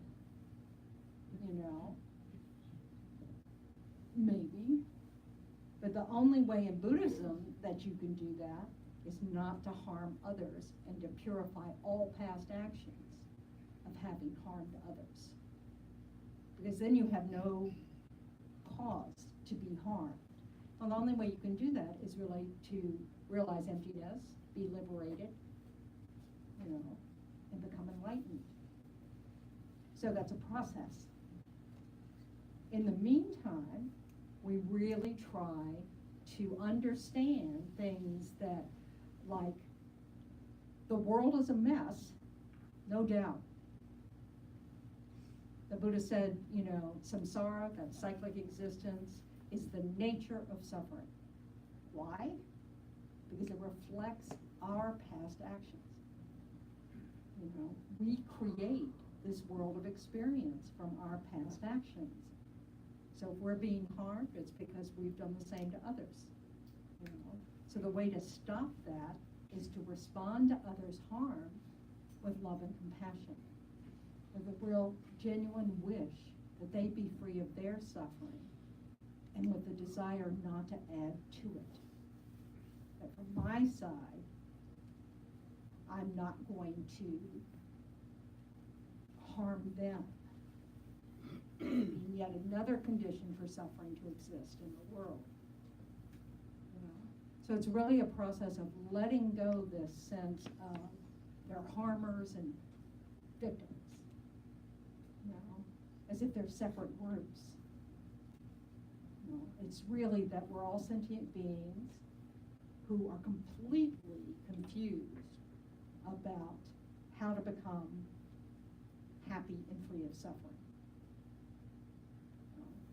Speaker 1: maybe. But the only way in Buddhism that you can do that is not to harm others and to purify all past actions of having harmed others. Because then you have no cause to be harmed. Well, the only way you can do that is really to realize emptiness, be liberated, and become enlightened. So that's a process. In the meantime, we really try to understand things that, like, the world is a mess, no doubt. The Buddha said, samsara, that cyclic existence, is the nature of suffering. Why? Because it reflects our past actions. We create this world of experience from our past actions. So if we're being harmed, it's because we've done the same to others. You know? So the way to stop that is to respond to others' harm with love and compassion, with a real genuine wish that they be free of their suffering, and with the desire not to add to it. That from my side, I'm not going to harm them. And yet another condition for suffering to exist in the world. You know? So it's really a process of letting go this sense of they're harmers and victims. You know? As if they're separate groups. You know? It's really that we're all sentient beings who are completely confused about how to become happy and free of suffering.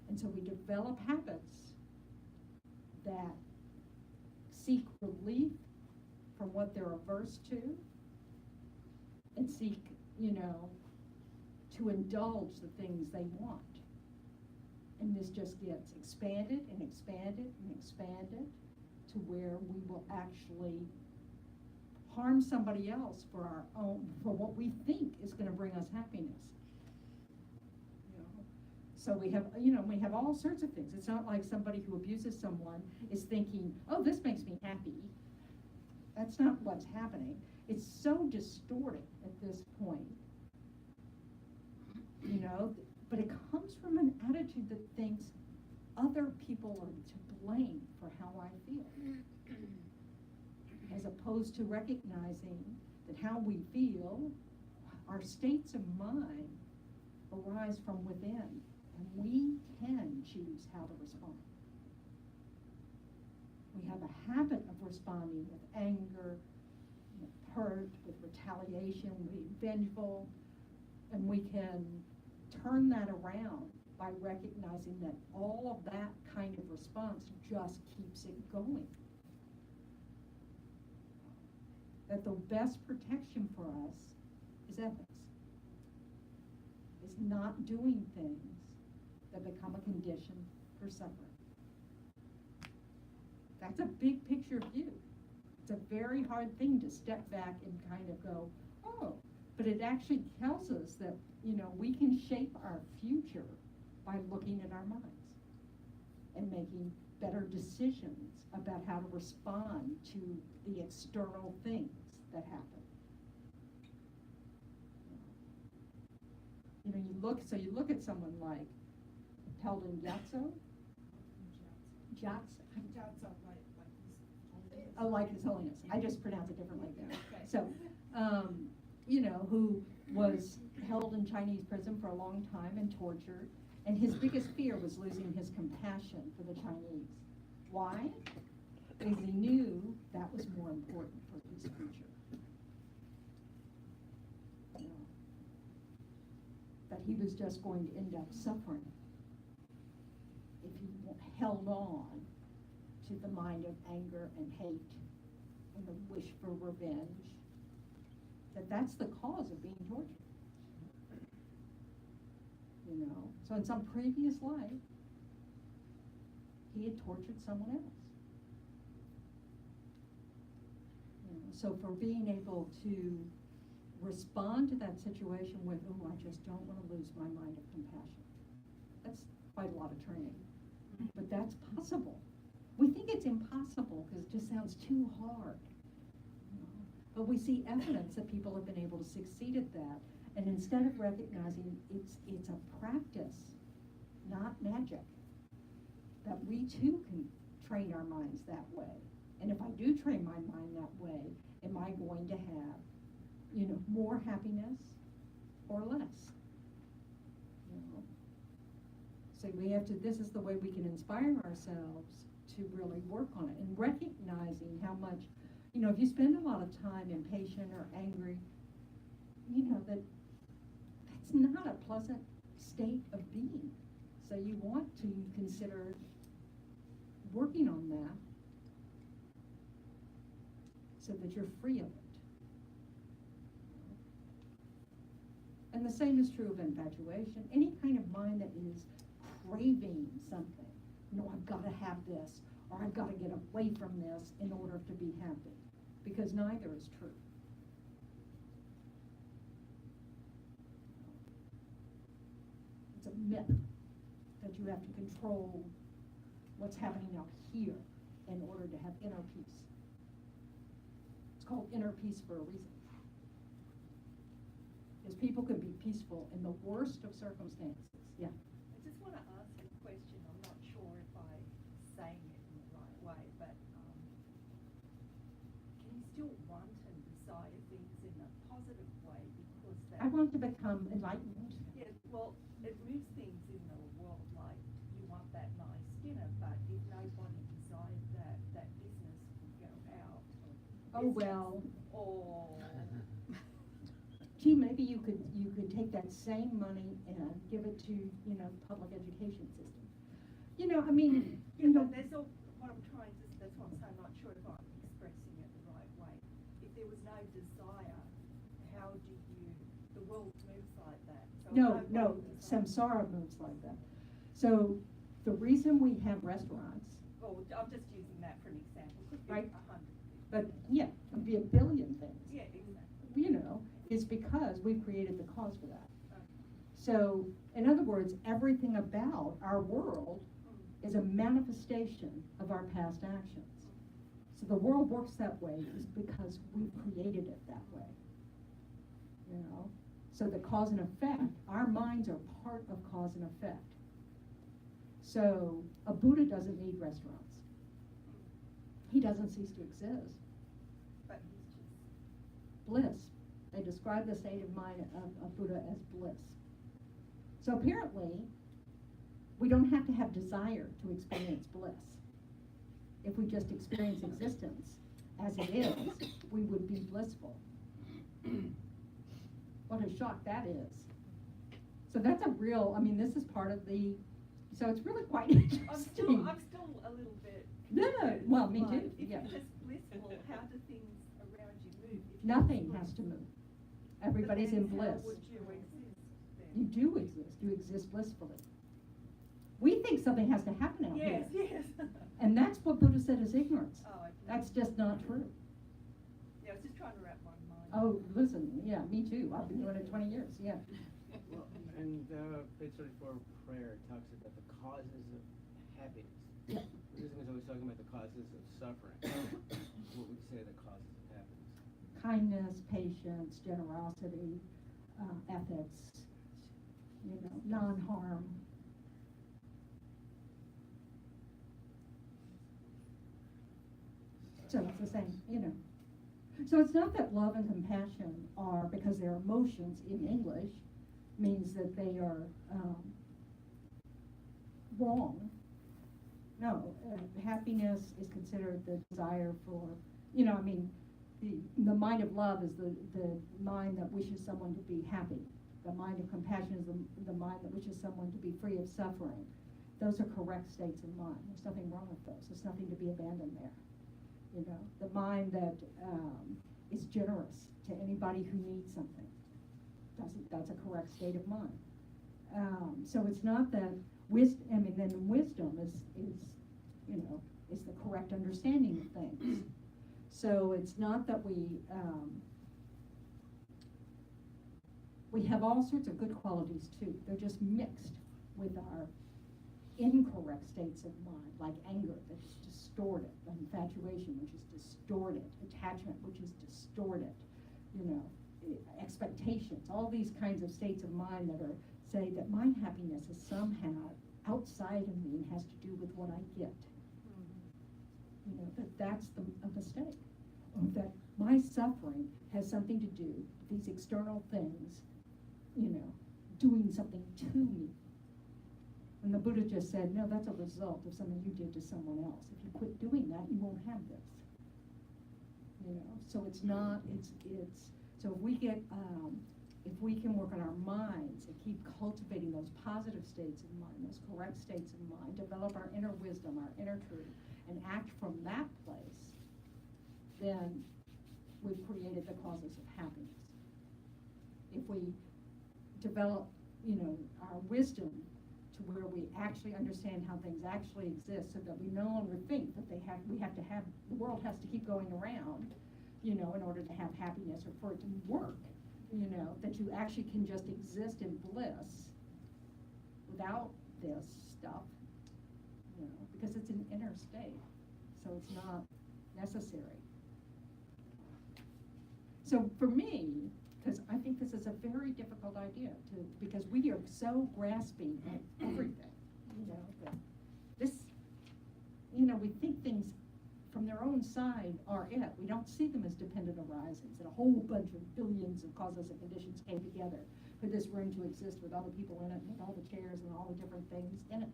Speaker 1: And so we develop habits that seek relief from what they're averse to and seek, you know, to indulge the things they want. And this just gets expanded and expanded and expanded to where we will actually harm somebody else for our own, for what we think is going to bring us happiness. So we have, you know, we have all sorts of things. It's not like somebody who abuses someone is thinking, oh, this makes me happy. That's not what's happening. It's so distorted at this point, you know, but it comes from an attitude that thinks other people are to blame for how I feel, as opposed to recognizing that how we feel, our states of mind arise from within. And we can choose how to respond. We have a habit of responding with anger, with hurt, with retaliation, being vengeful, and we can turn that around by recognizing that all of that kind of response just keeps it going. That the best protection for us is ethics. Is not doing things that become a condition for suffering. That's a big picture view. It's a very hard thing to step back and kind of go, oh, but it actually tells us that, you know, we can shape our future by looking at our minds and making better decisions about how to respond to the external things that happen. You know, you look at someone like Peldon Gyatso. Oh, like His Holiness. I just pronounce it differently there. So, you know, who was held in Chinese prison for a long time and tortured, and his biggest fear was losing his compassion for the Chinese. Why? Because he knew that was more important for his future. You know, that he was just going to end up suffering if he held on to the mind of anger and hate and the wish for revenge, that's the cause of being tortured. You know, so in some previous life, he had tortured someone else. You know, so for being able to respond to that situation with, oh, I just don't want to lose my mind of compassion, that's quite a lot of training. But that's possible. We think it's impossible because it just sounds too hard. You know? But we see evidence that people have been able to succeed at that. And instead of recognizing it's a practice, not magic, that we too can train our minds that way. And if I do train my mind that way, am I going to have, you know, more happiness or less? You know? So we have to, this is the way we can inspire ourselves to really work on it, and recognizing how much, you know, if you spend a lot of time impatient or angry, you know, that's not a pleasant state of being. So you want to consider working on that so that you're free of it. And the same is true of infatuation. Any kind of mind that is craving something. No, I've got to have this, or I've got to get away from this in order to be happy. Because neither is true. It's a myth that you have to control what's happening out here in order to have inner peace. It's called inner peace for a reason. Because people can be peaceful in the worst of circumstances. Yeah.
Speaker 4: I just want to ask a question. I'm not sure if I'm saying it in the right way, but can you still want and desire things in a positive way because that?
Speaker 1: I want to become enlightened.
Speaker 4: Yeah, well, it moves things in the world like you want that nice dinner, but if nobody desired that, that business would go out.
Speaker 1: Oh, well.
Speaker 4: Or
Speaker 1: Gee, maybe you could take that same money and give it to, public education system. I mean,
Speaker 4: but there's all, what I'm trying to, that's what I'm saying, I'm not sure if I'm expressing it the right way. If there was no desire, how do you, the world moves like that. So
Speaker 1: no,
Speaker 4: nobody desires-
Speaker 1: samsara moves like that. So the reason we have restaurants,
Speaker 4: Oh, I'm just using that for an example, could be
Speaker 1: Right.
Speaker 4: 100.
Speaker 1: but yeah, it could be a billion things.
Speaker 4: Yeah, exactly.
Speaker 1: Is because we've created the cause for that.
Speaker 4: Okay.
Speaker 1: So, in other words, everything about our world is a manifestation of our past actions. So the world works that way is because we created it that way. So the cause and effect, our minds are part of cause and effect. So a Buddha doesn't need restaurants. He doesn't cease to exist.
Speaker 4: But he's just.
Speaker 1: Bliss. They describe the state of mind of Buddha as bliss. So apparently, we don't have to have desire to experience bliss. If we just experience existence as it is, we would be blissful. What a shock that is. So that's a real, this is part of so it's really quite interesting.
Speaker 4: I'm still a little bit.
Speaker 1: No, well, me
Speaker 4: like,
Speaker 1: too,
Speaker 4: if
Speaker 1: yeah.
Speaker 4: you're just blissful, how do things around you move? If you're
Speaker 1: Nothing
Speaker 4: just
Speaker 1: has to
Speaker 4: blissful?
Speaker 1: move. Everybody's
Speaker 4: But
Speaker 1: in
Speaker 4: then
Speaker 1: bliss.
Speaker 4: How would you exist then?
Speaker 1: You do exist. You exist blissfully. We think something has to happen out
Speaker 4: Yes,
Speaker 1: here.
Speaker 4: yes.
Speaker 1: And that's what Buddha said is ignorance.
Speaker 4: Oh, okay.
Speaker 1: That's just not true.
Speaker 4: Yeah, I was just trying to wrap my mind.
Speaker 1: Oh, listen, yeah, me too. I've been doing it 20 years, yeah.
Speaker 3: Well, and page 34 prayer talks about the causes of happiness. Buddhism is always talking about the causes of suffering. What would you say are the causes of happiness?
Speaker 1: Kindness, patience, generosity, ethics, non-harm. So it's the same, So it's not that love and compassion are, because they're emotions in English, means that they are wrong. No, happiness is considered the desire for, the mind of love is the mind that wishes someone to be happy. The mind of compassion is the mind that wishes someone to be free of suffering. Those are correct states of mind. There's nothing wrong with those. There's nothing to be abandoned there. The mind that is generous to anybody who needs something. That's a correct state of mind. So it's not that wisdom, then wisdom is the correct understanding of things. So it's not that we have all sorts of good qualities too. They're just mixed with our incorrect states of mind, like anger, that's distorted, infatuation, which is distorted, attachment, which is distorted, expectations, all these kinds of states of mind that are say that my happiness is somehow outside of me and has to do with what I get. That's a mistake. That my suffering has something to do with these external things, doing something to me. And the Buddha just said, no, that's a result of something you did to someone else. If you quit doing that, you won't have this. So it's not, so if we get, if we can work on our minds and keep cultivating those positive states of mind, those correct states of mind, develop our inner wisdom, our inner truth, and act from that place, then we've created the causes of happiness. If we develop, our wisdom to where we actually understand how things actually exist, so that we no longer think that the world has to keep going around, in order to have happiness or for it to work, that you actually can just exist in bliss without this stuff, because it's an inner state, so it's not necessary. So for me, because I think this is a very difficult idea because we are so grasping at everything, that this, we think things from their own side are it. We don't see them as dependent arisings, and a whole bunch of billions of causes and conditions came together for this room to exist with all the people in it, and with all the chairs and all the different things in it.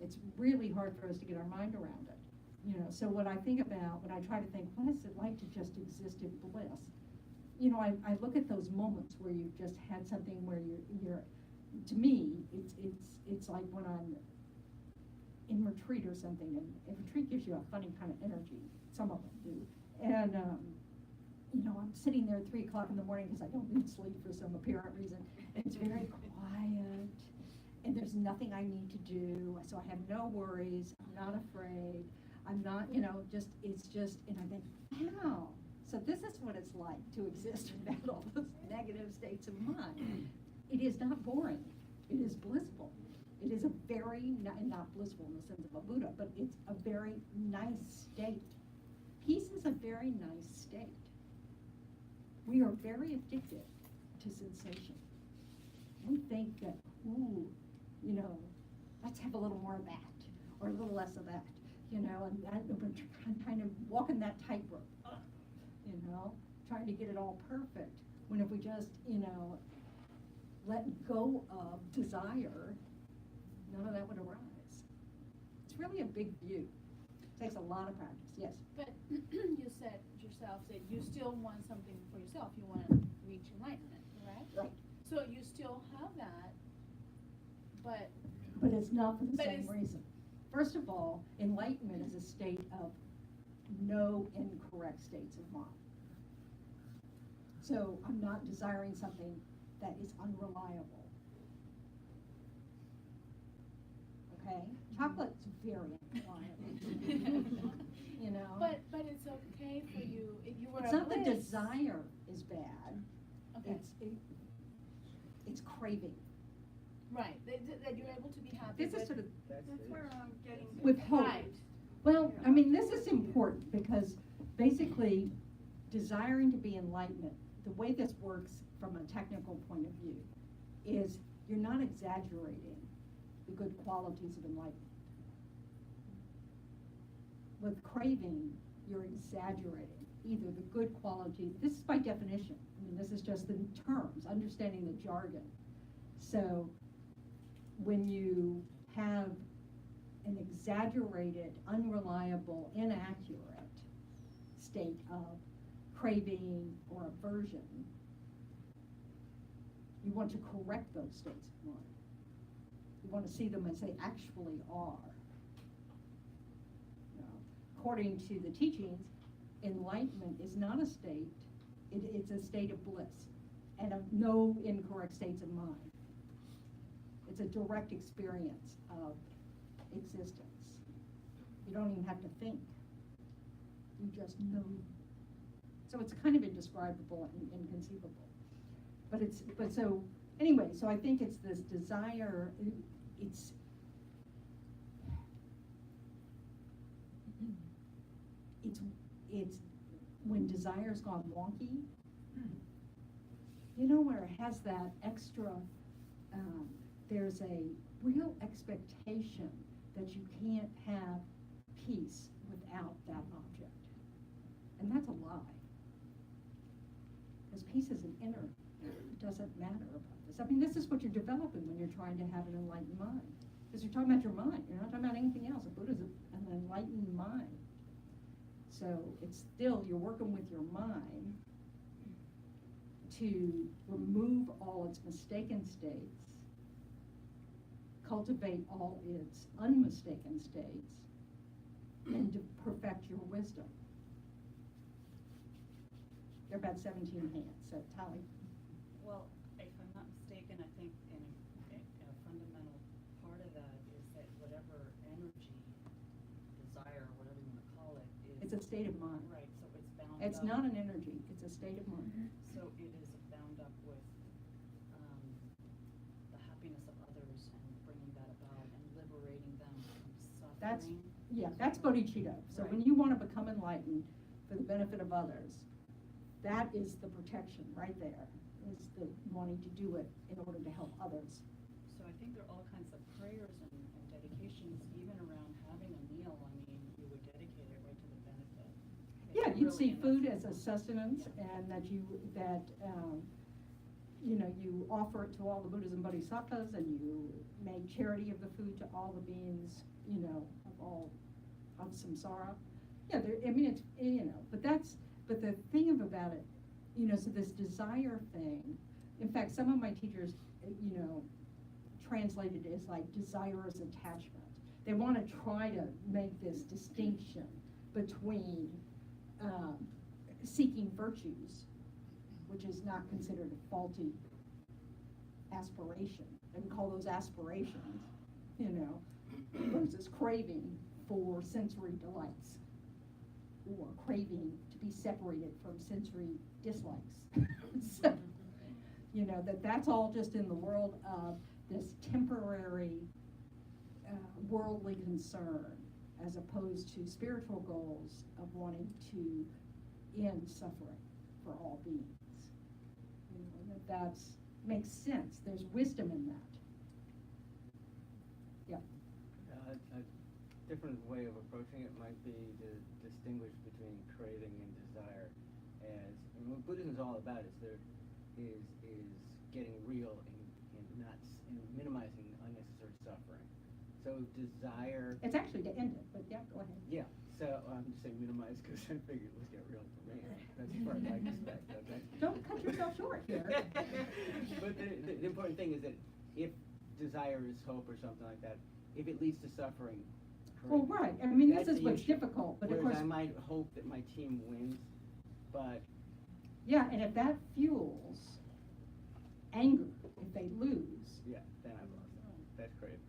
Speaker 1: It's really hard for us to get our mind around it. So what I think about, when I try to think, what is it like to just exist in bliss? I look at those moments where you've just had something where you're to me, it's like when I'm in retreat or something, and retreat gives you a funny kind of energy. Some of them do. And, I'm sitting there at 3 o'clock in the morning because I don't need sleep for some apparent reason. And it's very quiet, and there's nothing I need to do, so I have no worries. I'm not afraid. I'm not, it's just, and I think, wow. So this is what it's like to exist without all those negative states of mind. It is not boring. It is blissful. It is a very, not blissful in the sense of a Buddha, but it's a very nice state. Peace is a very nice state. We are very addicted to sensation. We think that, let's have a little more of that, or a little less of that, and we're kind of walking that tightrope, trying to get it all perfect, when if we just, let go of desire, none of that would arise. It's really a big view. It takes a lot of practice, yes.
Speaker 12: But you said yourself that you still want something for yourself. You want to reach enlightenment, correct?
Speaker 1: Right.
Speaker 12: So you still have that, but
Speaker 1: it's not for the same reason. First of all, enlightenment is a state of no incorrect states of mind. So I'm not desiring something that is unreliable. Okay? Chocolate's very unreliable.
Speaker 12: But it's okay for you if you were.
Speaker 1: It's not the desire is bad.
Speaker 12: Okay.
Speaker 1: It's craving.
Speaker 12: Right. That you're able to be happy.
Speaker 1: This is sort of
Speaker 2: That's where I'm getting.
Speaker 1: with hope.
Speaker 12: Right.
Speaker 1: Well, this is important because basically desiring to be enlightenment, the way this works from a technical point of view is you're not exaggerating the good qualities of enlightenment. With craving, you're exaggerating either the good quality, this is by definition, this is just the terms, understanding the jargon. So when you have an exaggerated, unreliable, inaccurate state of craving or aversion, you want to correct those states of mind. You want to see them as they actually are. According to the teachings, enlightenment is not a state, it's a state of bliss and of no incorrect states of mind. It's a direct experience of existence. You don't even have to think. You just know. So it's kind of indescribable and inconceivable. So I think it's this desire, it's when desire's gone wonky, where it has that extra, there's a real expectation that you can't have peace without that object. And that's a lie. Because peace is an inner, it doesn't matter about this. This is what you're developing when you're trying to have an enlightened mind. Because you're talking about your mind, you're not talking about anything else. A Buddha's an enlightened mind. So it's still, you're working with your mind to remove all its mistaken states, cultivate all its unmistaken states, and to perfect your wisdom. There are about 17 hands, so tally.
Speaker 9: Well, if I'm not mistaken,
Speaker 1: state of mind.
Speaker 9: Right, so it's bound up.
Speaker 1: It's not an energy, it's a state of mind.
Speaker 9: So it is bound up with, the happiness of others and bringing that about and liberating them from suffering.
Speaker 1: That's bodhicitta. So when
Speaker 9: Right.
Speaker 1: you want to become enlightened for the benefit of others, that is the protection right there, is the wanting to do it in order to help others.
Speaker 9: So I think there are all kinds of prayers and dedications, even around having a meal. I mean, you would dedicate it right to the benefit.
Speaker 1: Yeah,
Speaker 9: It's
Speaker 1: you'd
Speaker 9: really
Speaker 1: see
Speaker 9: in
Speaker 1: food
Speaker 9: essence-
Speaker 1: as a sustenance,
Speaker 9: Yeah.
Speaker 1: and that you offer it to all the Buddhas and Bodhisattvas, and you make charity of the food to all the beings, of samsara. Yeah, but the thing about it, so this desire thing, in fact, some of my teachers, translated it as like desirous attachment. They want to try to make this distinction between seeking virtues, which is not considered a faulty aspiration. They would call those aspirations, versus craving for sensory delights, or craving to be separated from sensory dislikes. So, that's all just in the world of this temporary worldly concern, as opposed to spiritual goals of wanting to end suffering for all beings. That makes sense. There's wisdom in that. Yeah.
Speaker 3: A different way of approaching it might be to distinguish between craving and desire. And what Buddhism is all about is getting real and minimizing unnecessary suffering. So desire.
Speaker 1: It's actually to end it, but yeah, go ahead.
Speaker 3: Yeah. So I'm just saying minimize because I figured let's get real for me. That's as far as I expect. Okay.
Speaker 1: Don't cut yourself short here.
Speaker 3: But the important thing is that if desire is hope or something like that, if it leads to suffering.
Speaker 1: Well, right. I mean, this
Speaker 3: that's
Speaker 1: is
Speaker 3: the
Speaker 1: what's
Speaker 3: issue.
Speaker 1: difficult, but of
Speaker 3: Whereas
Speaker 1: course.
Speaker 3: I might hope that my team wins, but.
Speaker 1: Yeah, and if that fuels anger, if they lose.
Speaker 3: Yeah, then I've lost it. That's crazy.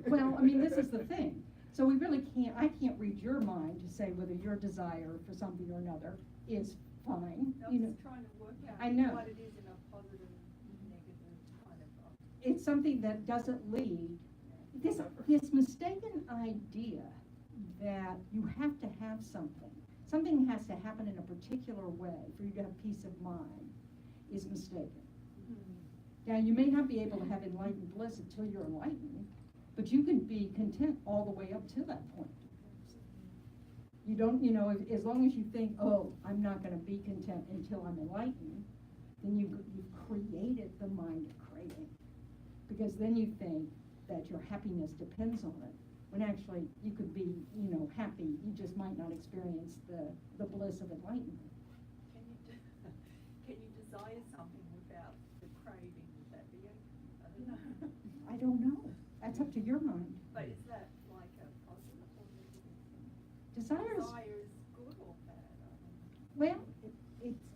Speaker 1: Well, I mean, this is the thing. So we really I can't read your mind to say whether your desire for something or another is fine.
Speaker 4: I'm just trying to work out
Speaker 1: I know.
Speaker 4: what it is in a positive, negative kind of.
Speaker 1: It's something that doesn't lead, this mistaken idea that you have to have something has to happen in a particular way for you to have peace of mind, is mistaken. Now, you may not be able to have enlightened bliss until you're enlightened, but you can be content all the way up to that point. You don't, as long as you think, oh, I'm not going to be content until I'm enlightened, then you've created the mind of craving. Because then you think that your happiness depends on it, when actually you could be, happy, you just might not experience the bliss of enlightenment.
Speaker 4: Can you desire something without the craving? Would that be okay? I don't know.
Speaker 1: I don't know. That's up to your mind.
Speaker 4: But is that like a positive or negative thing?
Speaker 1: Desire
Speaker 4: Desire is good or bad? I don't know.
Speaker 1: Well,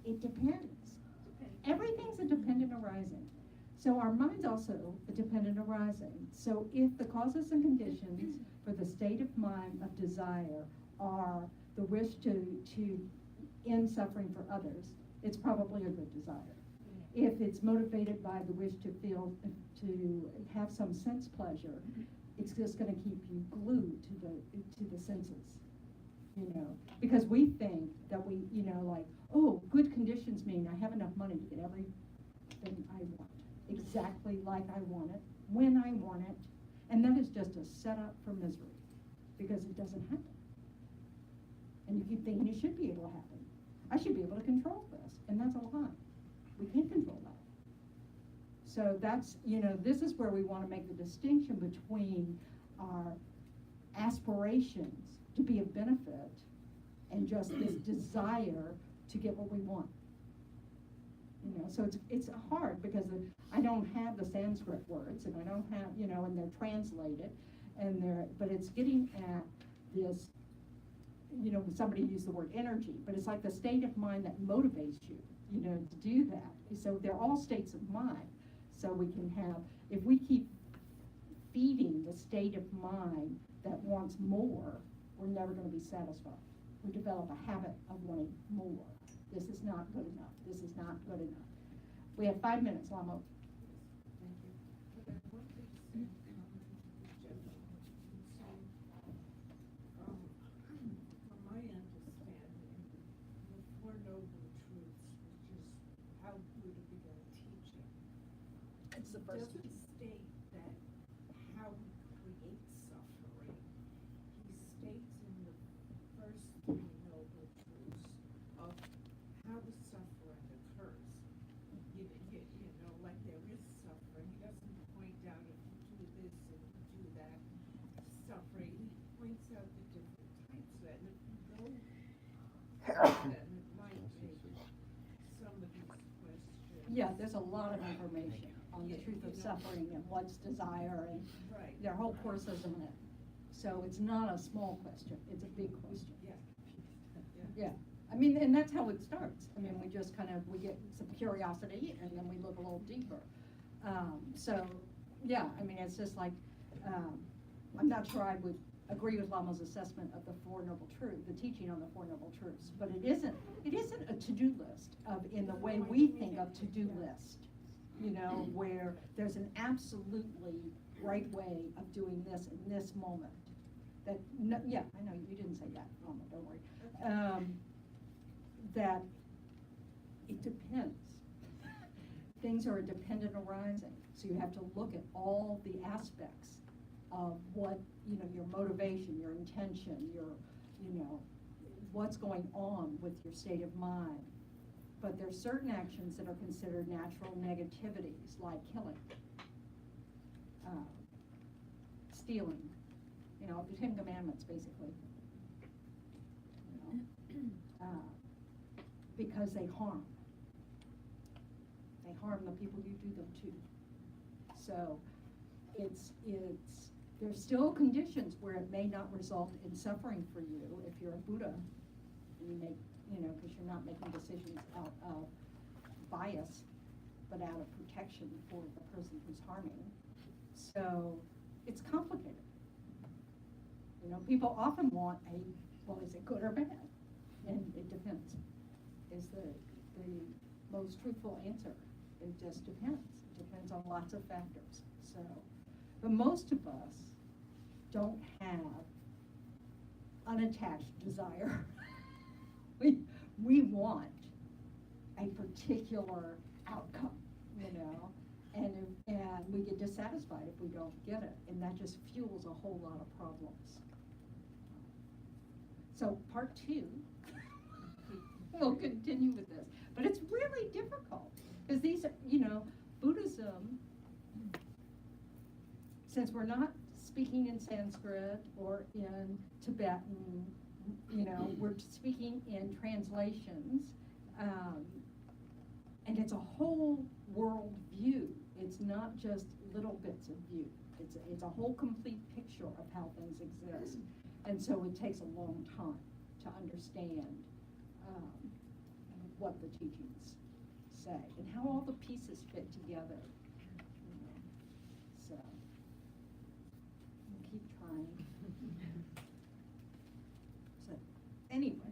Speaker 1: it depends. Everything's a dependent arising. So our mind's also a dependent arising. So if the causes and conditions for the state of mind of desire are the wish to end suffering for others, it's probably a good desire. If it's motivated by the wish to have some sense pleasure, it's just going to keep you glued to the senses. Because we think that we, oh, good conditions mean I have enough money to get everything I want, exactly like I want it, when I want it, and that is just a setup for misery, because it doesn't happen. And you keep thinking it should be able to happen. I should be able to control this, and that's a lie. We can't control that. So that's, this is where we want to make the distinction between our aspirations to be of benefit and just this desire to get what we want. So it's hard because I don't have the Sanskrit words, and I don't have, and they're translated, but it's getting at this, somebody used the word energy, but it's like the state of mind that motivates you, to do that. So they're all states of mind. So we can have, if we keep feeding the state of mind that wants more, we're never going to be satisfied. we develop a habit of wanting more. This is not good enough. This is not good enough. We have 5 minutes, Lamo.
Speaker 7: Thank you. But I wanted to say, general, from my understanding, the Four Noble Truths, which is how Buddha began teaching,
Speaker 12: It's the
Speaker 7: he
Speaker 12: first
Speaker 7: doesn't state that how we create suffering. He states in the first three noble truths of how the suffering occurs. You know, like there is suffering. He doesn't point out if you do this and you do that, suffering. He points out the different types of it. And if you go, then it might make some of these questions.
Speaker 1: Yeah, there's a lot of information on the truth of suffering and what's desire, and
Speaker 7: Right.
Speaker 1: there are whole courses on it. So it's not a small question, it's a big question.
Speaker 7: Yeah.
Speaker 1: Yeah, I mean, and that's how it starts. I mean, we just kind of, we get some curiosity and then we look a little deeper. So, yeah, I mean, it's just like, I'm not sure I would agree with Lama's assessment of the Four Noble Truths, the teaching on the Four Noble Truths, but it isn't a to-do list in the way we think of to-do list, you know, where there's an absolutely right way of doing this in this moment. That, no, yeah, I know, you didn't say that, Lama, don't worry. That it depends. Things are a dependent arising, so you have to look at all the aspects of what, you know, your motivation, your intention, your, you know, what's going on with your state of mind. But there are certain actions that are considered natural negativities, like killing, stealing, you know, the 10 Commandments, basically. You know, because they harm. They harm the people you do them to. So there's still conditions where it may not result in suffering for you if you're a Buddha, and you make, you know, because you're not making decisions out of bias, but out of protection for the person who's harming. So it's complicated. You know, people often want well, is it good or bad? And it depends, is the most truthful answer. It just depends. It depends on lots of factors. So, but most of us don't have unattached desire. we want a particular outcome, you know, and we get dissatisfied if we don't get it, and that just fuels a whole lot of problems. So part 2, we'll continue with this, but it's really difficult because these are, you know, Buddhism, since we're not speaking in Sanskrit or in Tibetan, you know, we're speaking in translations, and it's a whole world view. It's not just little bits of view. It's a whole complete picture of how things exist. And so it takes a long time to understand what the teachings say and how all the pieces fit together. You know. So we'll keep trying. So anyway,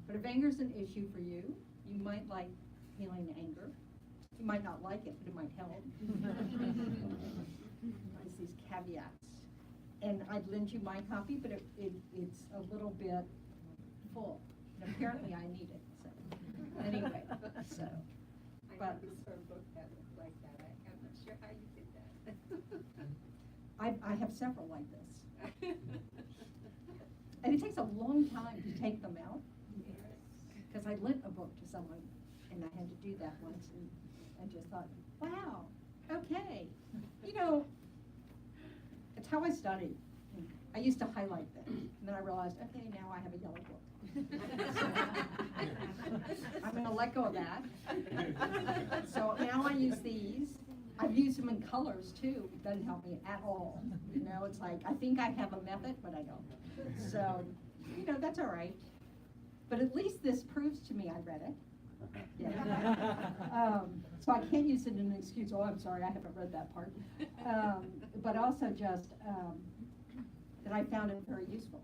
Speaker 1: but if anger is an issue for you, you might like feeling anger. You might not like it, but it might help. There's these caveats. And I'd lend you my copy, but it's a little bit full. And apparently I need it, so, anyway, so.
Speaker 2: I
Speaker 1: But
Speaker 2: never saw a book that looked like that. I'm not sure how you did that.
Speaker 1: I have several like this. And it takes a long time to take them out. Because I lent a book to someone, and I had to do that once, and just thought, wow, okay. You know, it's how I study. I used to highlight things, and then I realized, okay, now I have a yellow book. So, I'm gonna let go of that. So now I use these. I've used them in colors too. It doesn't help me at all. You know, it's like, I think I have a method, but I don't. So, you know, that's all right. But at least this proves to me I read it. Yeah. So I can't use it as an excuse, oh, I'm sorry, I haven't read that part. But also just, And I found it very useful,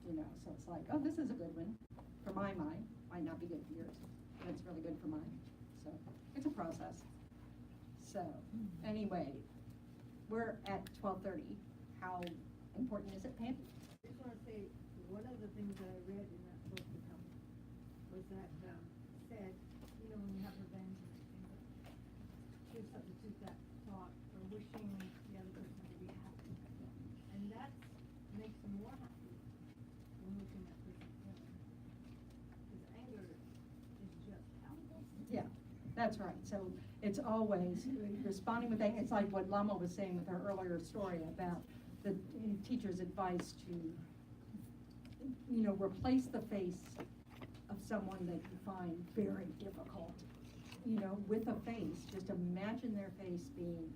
Speaker 1: you know, so it's like, oh, this is a good one for my mind, might not be good for yours, but it's really good for mine. So it's a process. So anyway, we're at 12:30. How important is it, Pam?
Speaker 8: I just wanna say, one of the things that I read in that book was that, said, you know, when you have revenge and everything, to substitute that thought for wishing the other person to be happy. And that makes them more happy when wishing that person ill. Because anger is just powerful.
Speaker 1: Yeah, that's right. So it's always responding with anger. It's like what Lama was saying with her earlier story about the teacher's advice to, you know, replace the face of someone that you find very difficult, you know, with a face. Just imagine their face being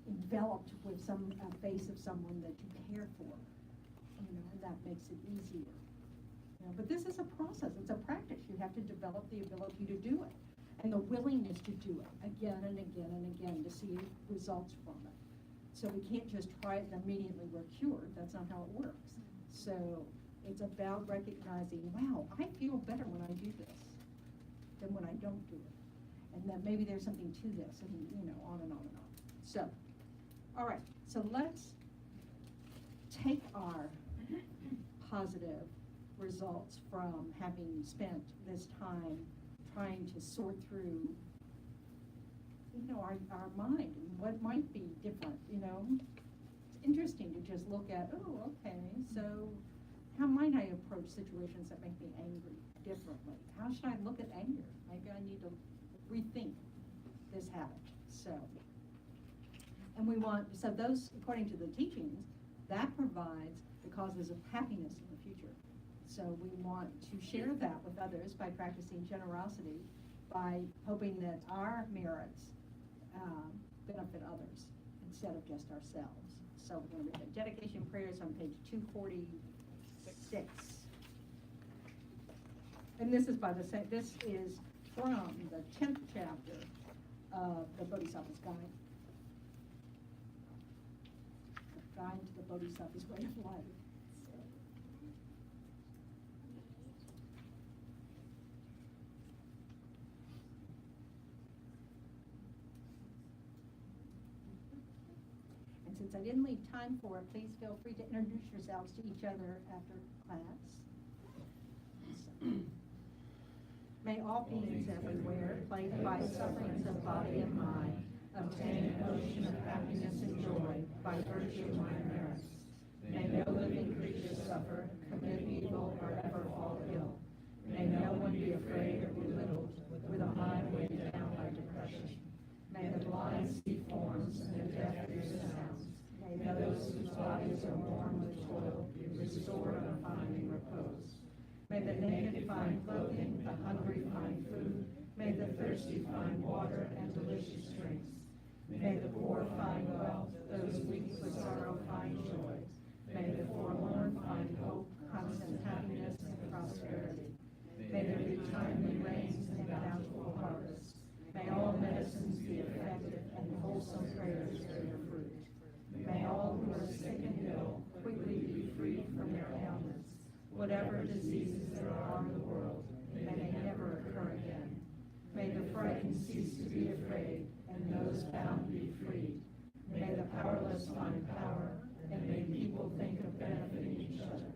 Speaker 1: enveloped with a face of someone that you care for, you know, and that makes it easier. You know, but this is a process. It's a practice. You have to develop the ability to do it and the willingness to do it again and again and again to see results from it. So we can't just try it and immediately we're cured. That's not how it works. So it's about recognizing, wow, I feel better when I do this than when I don't do it. And that maybe there's something to this, and you know, on and on and on. So, all right, so let's take our positive results from having spent this time trying to sort through, you know, our mind and what might be different, you know. It's interesting to just look at, oh, okay, so how might I approach situations that make me angry differently? How should I look at anger? Maybe I need to rethink this habit. So, and so those, according to the teachings, that provides the causes of happiness in the future. So we want to share that with others by practicing generosity, by hoping that our merits benefit others instead of just ourselves. So we're going to read the dedication prayers on page 246. And this is this is from the 10th chapter of the Bodhisattva's Guide. The Guide to the Bodhisattva's Way of Life. Since I didn't leave time for it, please feel free to introduce yourselves to each other after class. May all beings everywhere, plagued by sufferings of body and mind, obtain an ocean of happiness and joy by virtue of my merits. May no living creature suffer, commit evil, or ever fall ill. May no one be afraid or belittled with a mind weighed down by depression. May the blind see forms and the deaf hear sounds. May those whose bodies are worn with toil be restored on finding repose. May the naked find clothing, the hungry find food. May the thirsty find water and delicious drinks. May the poor find wealth, those weak with sorrow find joy. May the forlorn find hope, constant happiness, and prosperity. May there be timely rains and bountiful harvests. May all medicines be effective and wholesome prayers bear fruit. May all who are sick and ill quickly be freed from their ailments. Whatever diseases there are in the world, may they never occur again. May the frightened cease to be afraid, and those bound be freed. May the powerless find power, and may people think of benefiting each other.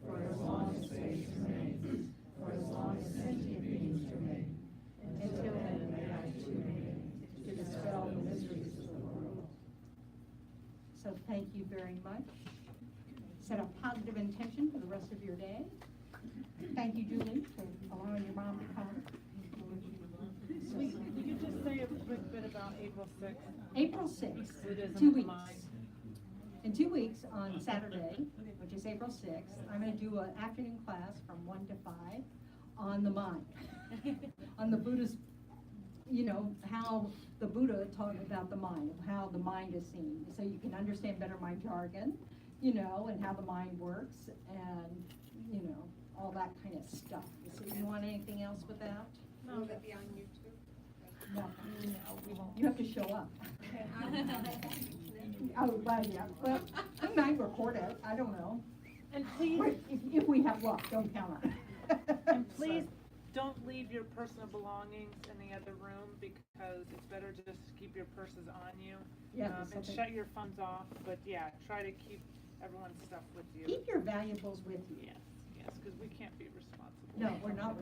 Speaker 1: For as long as space remains, for as long as sentient beings remain, until then may I too remain, to dispel the miseries of the world. So thank you very much. Set a positive intention for the rest of your day. Thank you, Julie, for allowing your mom to come.
Speaker 13: Could you just say a quick bit about April 6th?
Speaker 1: April 6th,
Speaker 13: Buddhism
Speaker 1: 2 weeks.
Speaker 13: Mind.
Speaker 1: In 2 weeks, on Saturday, which is April 6th, I'm going to do an afternoon class from 1 to 5 on the mind, on the Buddhist, you know, how the Buddha talked about the mind, how the mind is seen, so you can understand better my jargon, you know, and how the mind works, and, you know, all that kind of stuff. So you want anything else with that?
Speaker 2: Will that be on YouTube?
Speaker 1: No,
Speaker 13: No, we won't.
Speaker 1: you have to show up. Oh, right, yeah, well, we might record it, I don't know.
Speaker 13: And please,
Speaker 1: If we have luck, don't count on it.
Speaker 13: and please don't leave your personal belongings in the other room, because it's better to just keep your purses on you.
Speaker 1: Yeah,
Speaker 13: And
Speaker 1: something-
Speaker 13: shut your phones off, but yeah, try to keep everyone's stuff with you.
Speaker 1: Keep your valuables with you.
Speaker 13: Yes, yes, because we can't be responsible.
Speaker 1: No, we're not